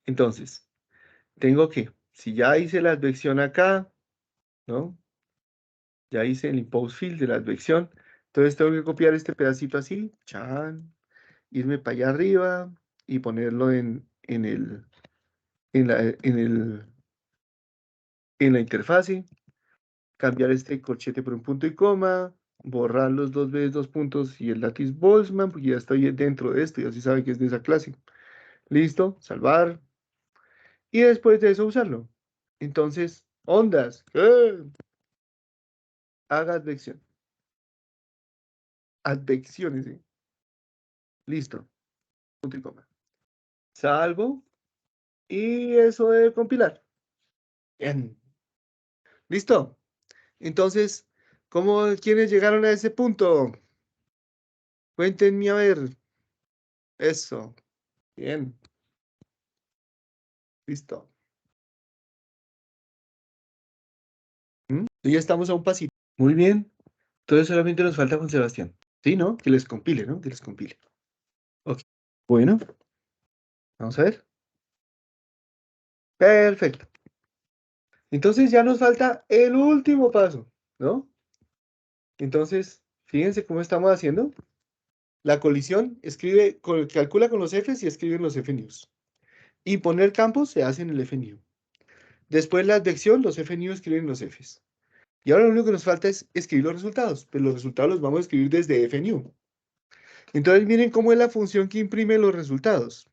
Entonces, tengo que, si ya hice la advección acá, ¿no? Ya hice el impose field de la advección. Entonces tengo que copiar este pedacito así. Chan. Irme para allá arriba y ponerlo en la interfase. Cambiar este corchete por un punto y coma. Borrar los dos veces dos puntos y el lattice Boltzmann, porque ya estoy dentro de esto y así sabe que es de esa clase. Listo, salvar. Y después de eso usarlo. Entonces, ondas. Haga advección. Advecciones, ¿eh? Listo. Punto y coma. Salvo. Y eso debe compilar. Bien. ¿Listo? Entonces, ¿quiénes llegaron a ese punto? Cuéntenme a ver. Eso. Bien. Listo. Ya estamos a un pasito. Muy bien. Entonces solamente nos falta con Sebastián. Sí, ¿no? Que les compile, ¿no? Que les compile. Ok. Bueno. Vamos a ver. Perfecto. Entonces ya nos falta el último paso, ¿no? Entonces, fíjense cómo estamos haciendo. La colisión calcula con los Fs y escribe en los FNews. Y poner campos se hace en el FNew. Después la advección, los FNew escriben los Fs. Y ahora lo único que nos falta es escribir los resultados. Pero los resultados los vamos a escribir desde FNew. Entonces miren cómo es la función que imprime los resultados.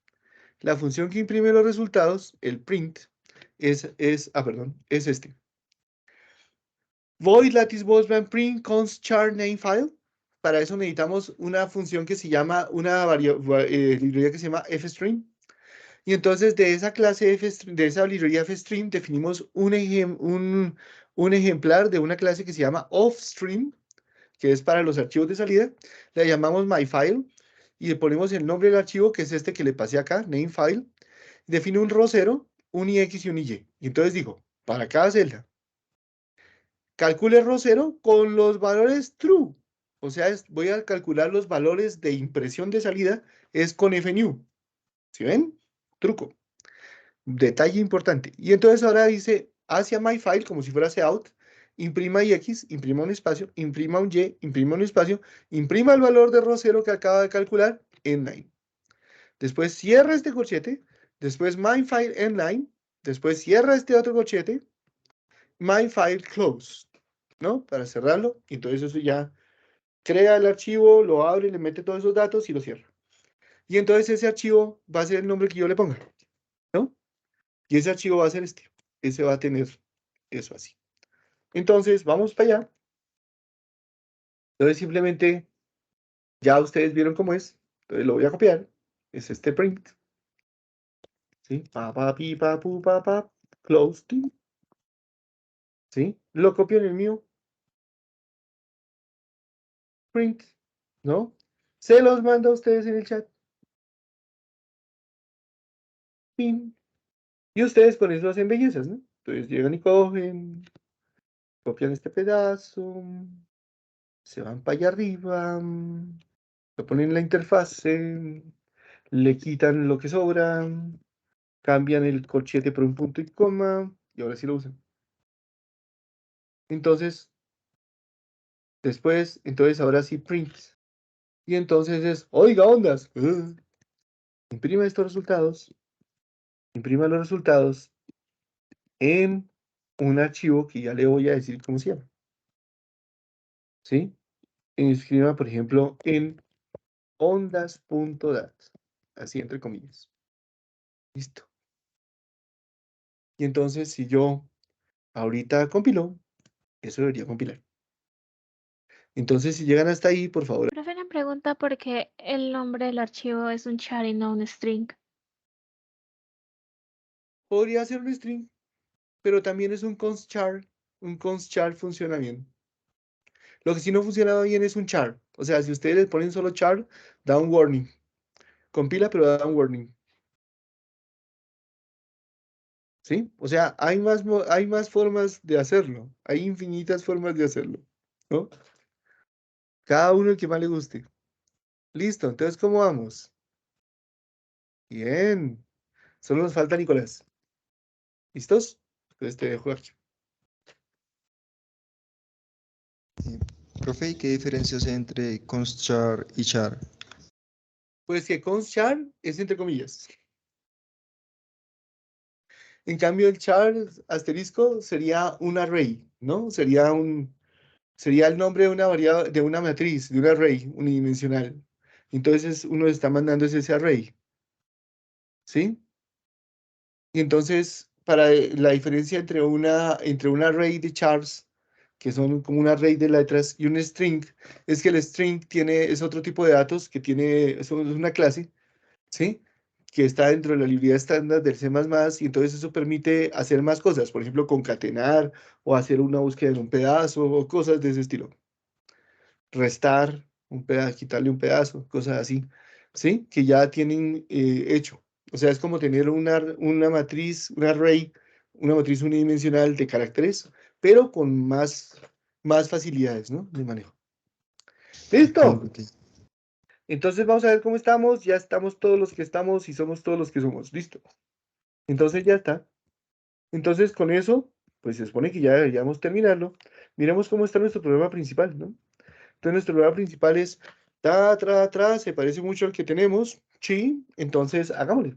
La función que imprime los resultados, el print, es este. Void lattice Boltzmann print const char name file. Para eso necesitamos una función que se llama, librería que se llama fstring. Y entonces de esa clase de esa librería fstring definimos un ejemplar de una clase que se llama offstream, que es para los archivos de salida. Le llamamos myFile y le ponemos el nombre del archivo, que es este que le pasé acá, namefile. Define un row0, un ix y un y. Y entonces digo, para cada celda, calcule row0 con los valores true. O sea, voy a calcular los valores de impresión de salida, es con fnew. ¿Sí ven? Truco. Detalle importante. Y entonces ahora dice, hacia myFile, como si fuera out, imprima ix, imprima un espacio, imprima un y, imprima un espacio, imprima el valor de row0 que acaba de calcular en line. Después cierra este corchete, después myFile en line, después cierra este otro corchete, myFile close, ¿no? Para cerrarlo. Y entonces eso ya crea el archivo, lo abre, le mete todos esos datos y lo cierra. Y entonces ese archivo va a ser el nombre que yo le ponga, ¿no? Y ese archivo va a ser este. Ese va a tener eso así. Entonces, vamos para allá. Entonces simplemente, ya ustedes vieron cómo es. Entonces lo voy a copiar. Es este print. ¿Sí? Pi, pu, close. ¿Sí? Lo copio en el mío. Print. ¿No? Se los mando a ustedes en el chat. Pin. Y ustedes con eso hacen bellezas, ¿no? Entonces llegan y cogen, copian este pedazo, se van para allá arriba, lo ponen en la interfase, le quitan lo que sobra, cambian el corchete por un punto y coma, y ahora sí lo usan. Entonces, entonces ahora sí print. Y entonces es, oiga, ondas, imprima estos resultados, imprima los resultados en un archivo que ya le voy a decir cómo se llama. ¿Sí? Escriba, por ejemplo, en ondas.dat, así entre comillas. Listo. Y entonces, si yo ahorita compilo, eso debería compilar. Entonces, si llegan hasta ahí, por favor. Profe, una pregunta porque el nombre del archivo es un char y no un string. Podría ser un string, pero también es un const char. Un const char funciona bien. Lo que sí no funciona bien es un char. O sea, si ustedes le ponen solo char, da un warning. Compila, pero da un warning. ¿Sí? O sea, hay más formas de hacerlo. Hay infinitas formas de hacerlo, ¿no? Cada uno el que más le guste. Listo, entonces, ¿cómo vamos? Bien. Solo nos falta Nicolás. ¿Listos? Entonces te dejo aquí. Profe, ¿y qué diferencias hay entre const char y char? Pues que const char es entre comillas. En cambio, el char asterisco sería un array, ¿no? Sería el nombre de una variable, de una matriz, de un array unidimensional. Entonces uno está mandando ese array. ¿Sí? Y entonces, para la diferencia entre un array de chars, que son como un array de letras, y un string, es que el string es otro tipo de datos que es una clase, ¿sí? Que está dentro de la librería estándar del C++, y entonces eso permite hacer más cosas, por ejemplo, concatenar, o hacer una búsqueda en un pedazo, o cosas de ese estilo. Restar un pedazo, quitarle un pedazo, cosas así, ¿sí? Que ya tienen hecho. O sea, es como tener una matriz, un array, una matriz unidimensional de caracteres, pero con más facilidades, ¿no? De manejo. ¡Listo! Ok. Entonces vamos a ver cómo estamos. Ya estamos todos los que estamos y somos todos los que somos. Listo. Entonces ya está. Entonces con eso, pues se supone que ya deberíamos terminarlo. Miremos cómo está nuestro programa principal, ¿no? Entonces nuestro programa principal es se parece mucho al que tenemos. Sí, entonces hagámosle.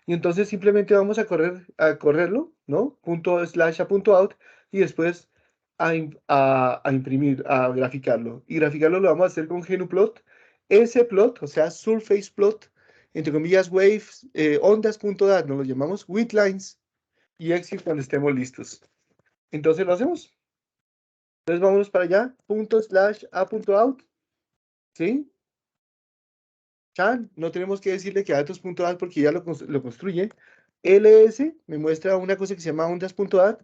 Y entonces simplemente vamos a correrlo, ¿no? /a.out y después a imprimir, a graficarlo. Y graficarlo lo vamos a hacer con GnuPlot. Ese plot, o sea, surface plot, entre comillas, waves, ondas.dat, nos lo llamamos with lines y exit cuando estemos listos. Entonces lo hacemos. Entonces vámonos para allá, /a.out, ¿sí? Chan, no tenemos que decirle que datos.dat porque ya lo construye. ls me muestra una cosa que se llama ondas.dat.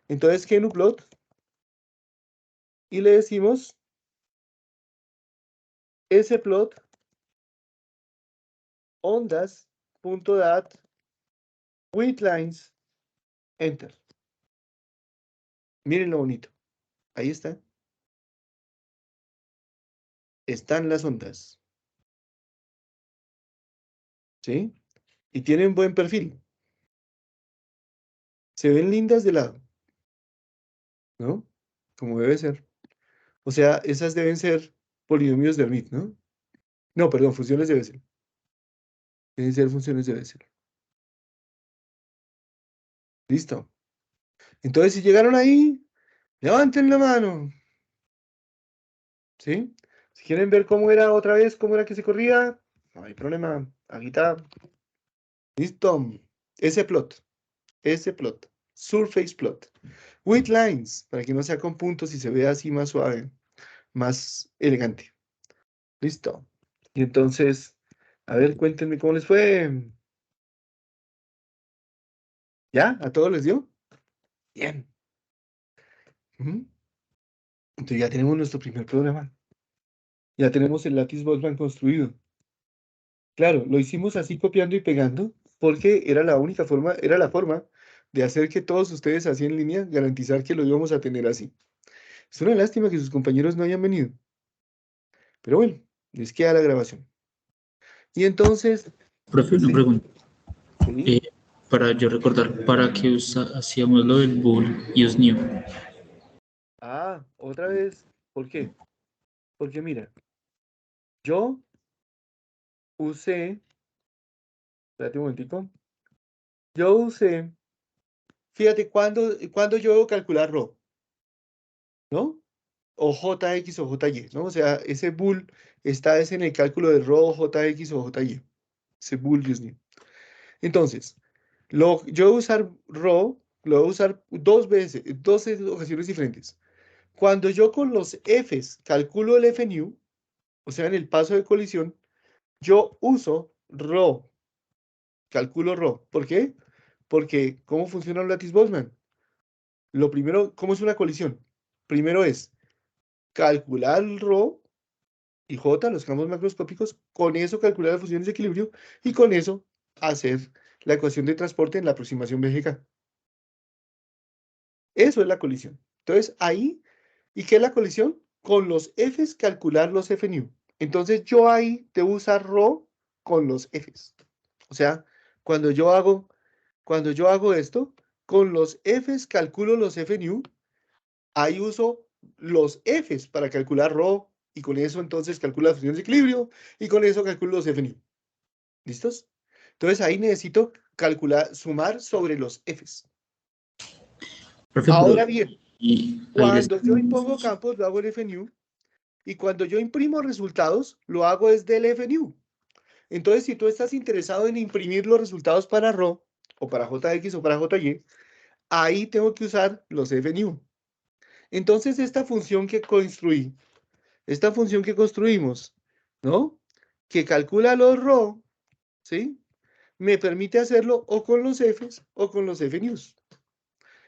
Entonces, GnuPlot. Y le decimos splot ondas.dat with lines. Enter. Miren lo bonito. Ahí está. Están las ondas. ¿Sí? Y tienen buen perfil. Se ven lindas de lado. ¿No? Como debe ser. O sea, esas deben ser polinomios de Hermite, ¿no? No, perdón, funciones de Bessel. Deben ser funciones de Bessel. Listo. Entonces, si llegaron ahí, levanten la mano. ¿Sí? Si quieren ver cómo era otra vez, cómo era que se corría, no hay problema. Aquí está. Listo. Ese plot. Surface plot. With lines, para que no sea con puntos y se vea así más suave. más elegante. Listo. Y entonces, a ver, cuéntenme cómo les fue. ¿Ya? ¿A todos les dio? Bien. Ujú. Entonces ya tenemos nuestro primer programa. Ya tenemos el Lattice Boltzmann construido. Claro, lo hicimos así copiando y pegando porque era la única forma, era la forma de hacer que todos ustedes así en línea, garantizar que lo íbamos a tener así. Es una lástima que sus compañeros no hayan venido. Pero bueno, les queda la grabación. Y entonces, Profe, una sí, pregunta. sí. Para yo recordar, ¿para qué hacíamos lo del bool use new? Ah, otra vez. ¿Por qué? Porque mira, yo usé, espérate un momentico. Yo usé, fíjate, cuando yo debo calcular ρ, ¿no? O JX o JY, ¿no? O sea, ese bool está en el cálculo de ρ, JX o JY. Ese bool use new. Entonces, yo voy a usar ρ, lo voy a usar dos veces, dos ocasiones diferentes. Cuando yo con los Fs calculo el Fnew, o sea, en el paso de colisión, yo uso ρ, calculo ρ. ¿Por qué? Porque, ¿cómo funciona un lattice Boltzmann? Lo primero, ¿cómo es una colisión? Primero es calcular ρ y J, los campos macroscópicos, con eso calcular las funciones de equilibrio y con eso hacer la ecuación de transporte en la aproximación BGK. Eso es la colisión. Entonces, ahí, ¿y qué es la colisión? Con los Fs calcular los Fnew. Entonces, yo ahí debo usar ρ con los Fs. O sea, cuando yo hago esto, con los Fs calculo los Fnew, ahí uso los Fs para calcular ρ, y con eso entonces calculo las funciones de equilibrio, y con eso calculo los Fnew. ¿Listos? Entonces ahí necesito calcular, sumar sobre los Fs. Profe, Ahora bien, y ahí cuando yo impongo campos, lo hago en Fnew, y cuando yo imprimo resultados, lo hago desde el Fnew. Entonces, si tú estás interesado en imprimir los resultados para ρ, o para JX o para JY, ahí tengo que usar los Fnew. Entonces, esta función que construimos, ¿no? Que calcula los ρ, ¿sí? Me permite hacerlo o con los Fs o con los Fnews.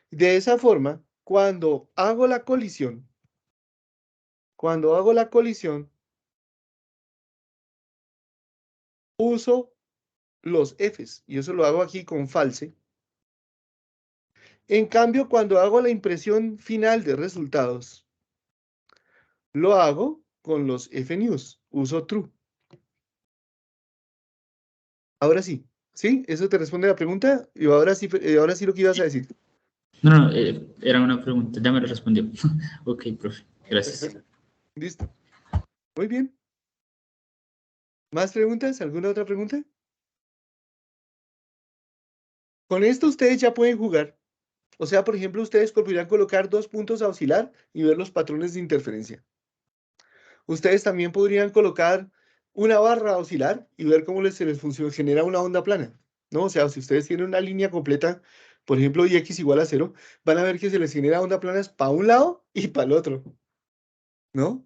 De esa forma, cuando hago la colisión, uso los Fs, y eso lo hago aquí con false. En cambio, cuando hago la impresión final de resultados, lo hago con los Fnews, uso true. Ahora sí, ¿sí? ¿Eso te responde a la pregunta? Y ahora sí lo que ibas a decir. No, era una pregunta, ya me lo respondió. Ok, profe, gracias. Listo. Muy bien. ¿Más preguntas? ¿Alguna otra pregunta? Con esto ustedes ya pueden jugar. O sea, por ejemplo, ustedes podrían colocar 2 puntos a oscilar y ver los patrones de interferencia. Ustedes también podrían colocar una barra a oscilar y ver cómo se les genera una onda plana, ¿no? O sea, si ustedes tienen una línea completa, por ejemplo, y x igual a 0, van a ver que se les genera onda planas para un lado y para el otro, ¿no?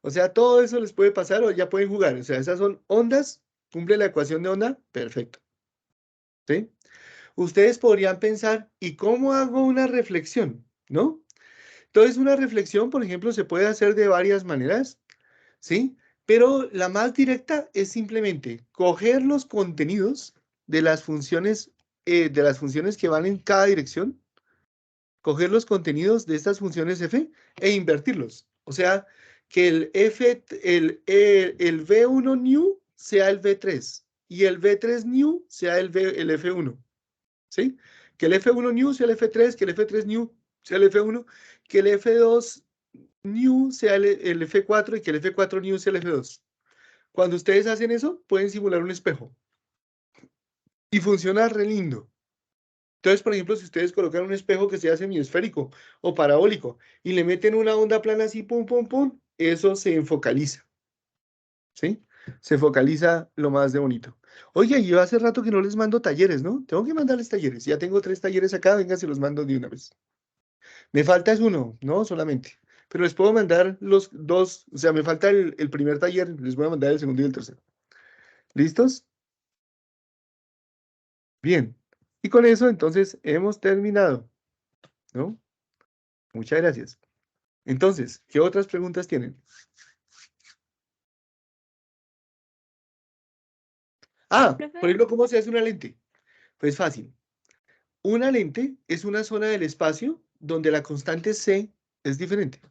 O sea, todo eso les puede pasar o ya pueden jugar. O sea, esas son ondas, cumple la ecuación de onda, perfecto. ¿Sí? Ustedes podrían pensar, ¿y cómo hago una reflexión? ¿No? Entonces, una reflexión, por ejemplo, se puede hacer de varias maneras, ¿sí? Pero la más directa es simplemente coger los contenidos de las funciones que van en cada dirección, coger los contenidos de estas funciones f e invertirlos. O sea, que el v1 new sea el v3 y el v3 new sea el f1. ¿Sí? Que el f1 new sea el f3, que el f3 new sea el f1, que el f2 new sea el f4 y que el f4 new sea el f2. Cuando ustedes hacen eso, pueden simular un espejo. Y funciona re lindo. Entonces, por ejemplo, si ustedes colocan un espejo que sea semiesférico o parabólico y le meten una onda plana así, pum, pum, pum, eso se enfocaliza. ¿Sí? Se focaliza lo más de bonito. Oye, yo hace rato que no les mando talleres, ¿no? Tengo que mandarles talleres. Ya tengo 3 talleres acá, venga, se los mando de una vez. Me falta es uno, ¿no? Solamente. pero les puedo mandar los dos, o sea, me falta el primer taller, les voy a mandar el segundo y el tercero. ¿Listos? Bien. Y con eso, entonces, hemos terminado, ¿no? Muchas gracias. Entonces, ¿qué otras preguntas tienen? Ah, por Profe, ejemplo, ¿cómo se hace una lente? Pues fácil. Una lente es una zona del espacio donde la constante C es diferente.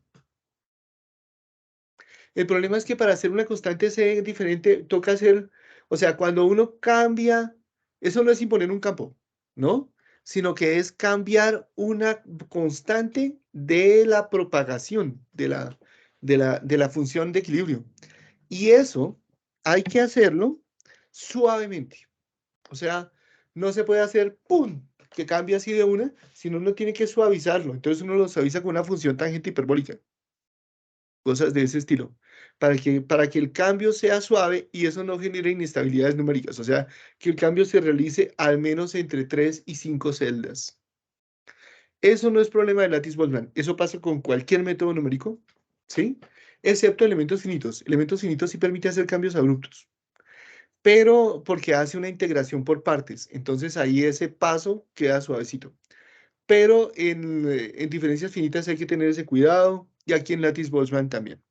El problema es que para hacer una constante C diferente toca hacer, o sea, cuando uno cambia, eso no es imponer un campo, ¿no? Sino que es cambiar una constante de la propagación de la función de equilibrio. Y eso hay que hacerlo suavemente. O sea, no se puede hacer ¡pum! Que cambie así de una, sino uno tiene que suavizarlo. Entonces uno lo suaviza con una función tangente hiperbólica. Cosas de ese estilo. Para que el cambio sea suave y eso no genere inestabilidades numéricas. O sea, que el cambio se realice al menos entre 3 y 5 celdas. Eso no es problema de Lattice-Boltzmann. Eso pasa con cualquier método numérico, ¿sí? Excepto elementos finitos. Elementos finitos sí permite hacer cambios abruptos, pero porque hace una integración por partes. Entonces ahí ese paso queda suavecito. Pero en diferencias finitas hay que tener ese cuidado y aquí en Lattice-Boltzmann también.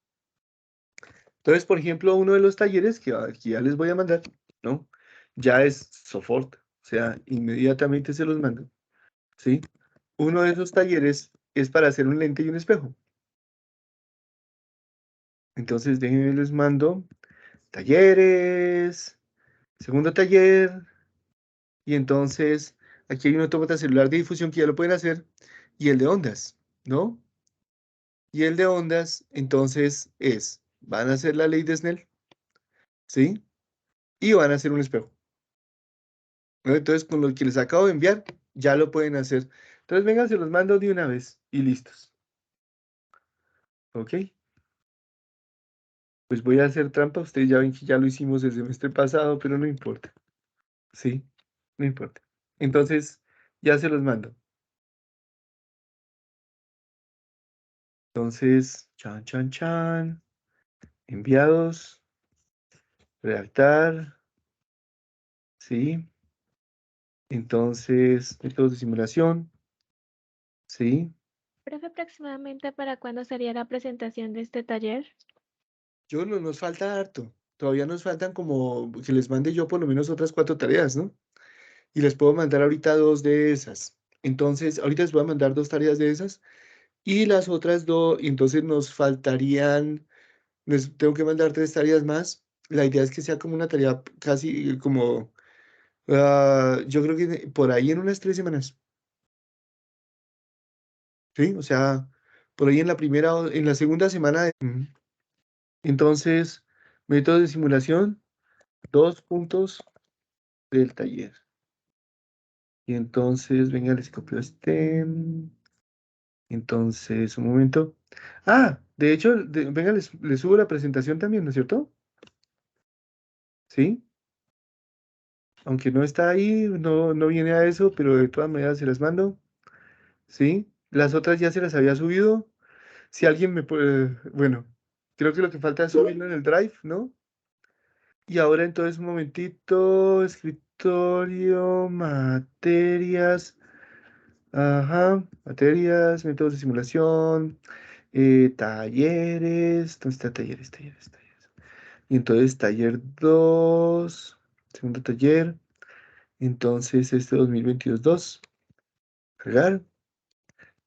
Entonces, por ejemplo, uno de los talleres que aquí ya les voy a mandar, ¿no? Ya es Sofort, o sea, inmediatamente se los mando, ¿sí? Uno de esos talleres es para hacer un lente y un espejo. Entonces, déjenme les mando talleres, segundo taller, y entonces aquí hay un autómata celular de difusión que ya lo pueden hacer, y el de ondas, ¿no? Y el de ondas, entonces van a hacer la ley de Snell, ¿sí? Y van a hacer un espejo, ¿no? Entonces, con lo que les acabo de enviar, ya lo pueden hacer. Entonces, vengan, se los mando de una vez y listos. ¿Ok? Pues voy a hacer trampa. Ustedes ya ven que ya lo hicimos el semestre pasado, pero no importa. ¿Sí? No importa. Entonces, ya se los mando. Entonces, chan, chan, chan. Enviados. Redactar. ¿Sí? Entonces, métodos de simulación. ¿Sí? profe, aproximadamente para cuándo sería la presentación de este taller. Yo no nos falta harto. Todavía nos faltan como que les mande yo por lo menos otras 4 tareas, ¿no? Y les puedo mandar ahorita 2 de esas. Entonces, ahorita les voy a mandar 2 tareas de esas y las otras 2, y entonces nos faltarían, les tengo que mandar 3 tareas más. La idea es que sea como una tarea casi como, yo creo que por ahí en unas 3 semanas, ¿sí? O sea, por ahí en la primera o en la segunda semana de... Entonces, métodos de simulación, 2 puntos del taller. Y entonces, venga, les copio este. Entonces, un momento. Ah, de hecho, venga, les subo la presentación también, ¿no es cierto? ¿Sí? Aunque no está ahí, no viene a eso, pero de todas maneras se las mando. ¿Sí? Las otras ya se las había subido. Si alguien me puede, bueno, creo que lo que falta es subirlo en el Drive, ¿no? Y ahora entonces un momentito, escritorio, materias, ajá, materias, métodos de simulación, talleres, ¿dónde está talleres, talleres, talleres? Y entonces taller 2, segundo taller, entonces este 2022-2, cargar,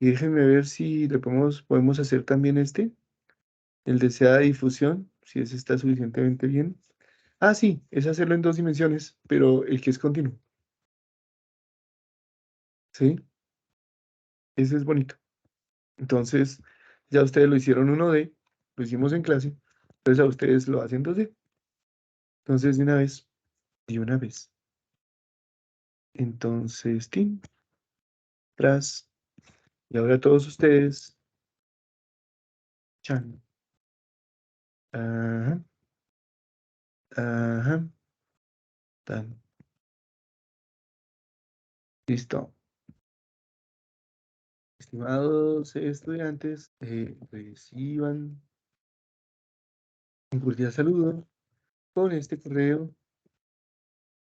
y déjenme ver si le podemos hacer también el deseada difusión, si ese está suficientemente bien. Ah, sí, es hacerlo en 2 dimensiones, pero el que es continuo. ¿Sí? Ese es bonito. Entonces, ya ustedes lo hicieron 1D, lo hicimos en clase, entonces a ustedes lo hacen 2D. Entonces, de una vez. Entonces, tin, tras, y ahora todos ustedes, chan, ajá, ajá, tan, listo. Estimados estudiantes, reciban un cordial saludo. Con este correo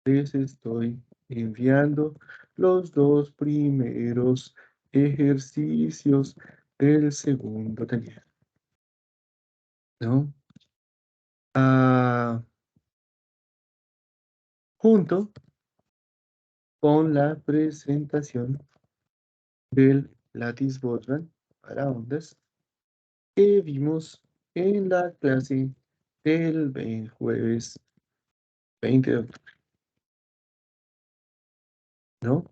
les estoy enviando los 2 primeros ejercicios del segundo taller, ¿no? Junto con la presentación del látiz Boltzmann para ondas que vimos en la clase del jueves 20 de octubre, ¿no?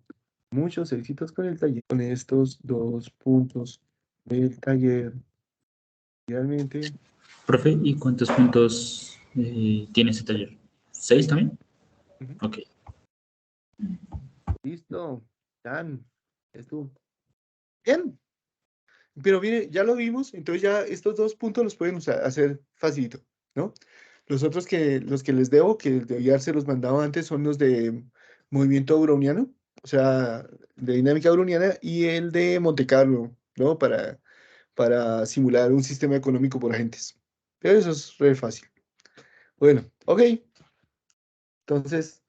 Muchos éxitos con el taller, con estos 2 puntos del taller. Realmente, Profe, ¿y cuántos puntos tiene este taller? ¿6 también? Ujú. Ok. listo, Dan, estuvo bien. Pero mire, ya lo vimos, entonces ya estos 2 puntos los pueden hacer facilito, ¿no? Los otros los que les debo, que debía se los mandado antes, son los de movimiento browniano, o sea, de dinámica browniana, y el de Monte Carlo, ¿no? Para simular un sistema económico por agentes. Pero eso es re fácil. Bueno, ok. Entonces,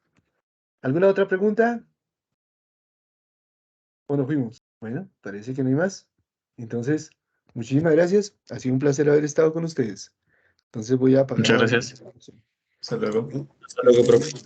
¿alguna otra pregunta? ¿O nos fuimos? Bueno, parece que no hay más. Entonces, muchísimas gracias. Ha sido un placer haber estado con ustedes. Entonces voy a apagar Muchas ahora. gracias. Hasta luego. Que Hasta luego, estén profe. bien.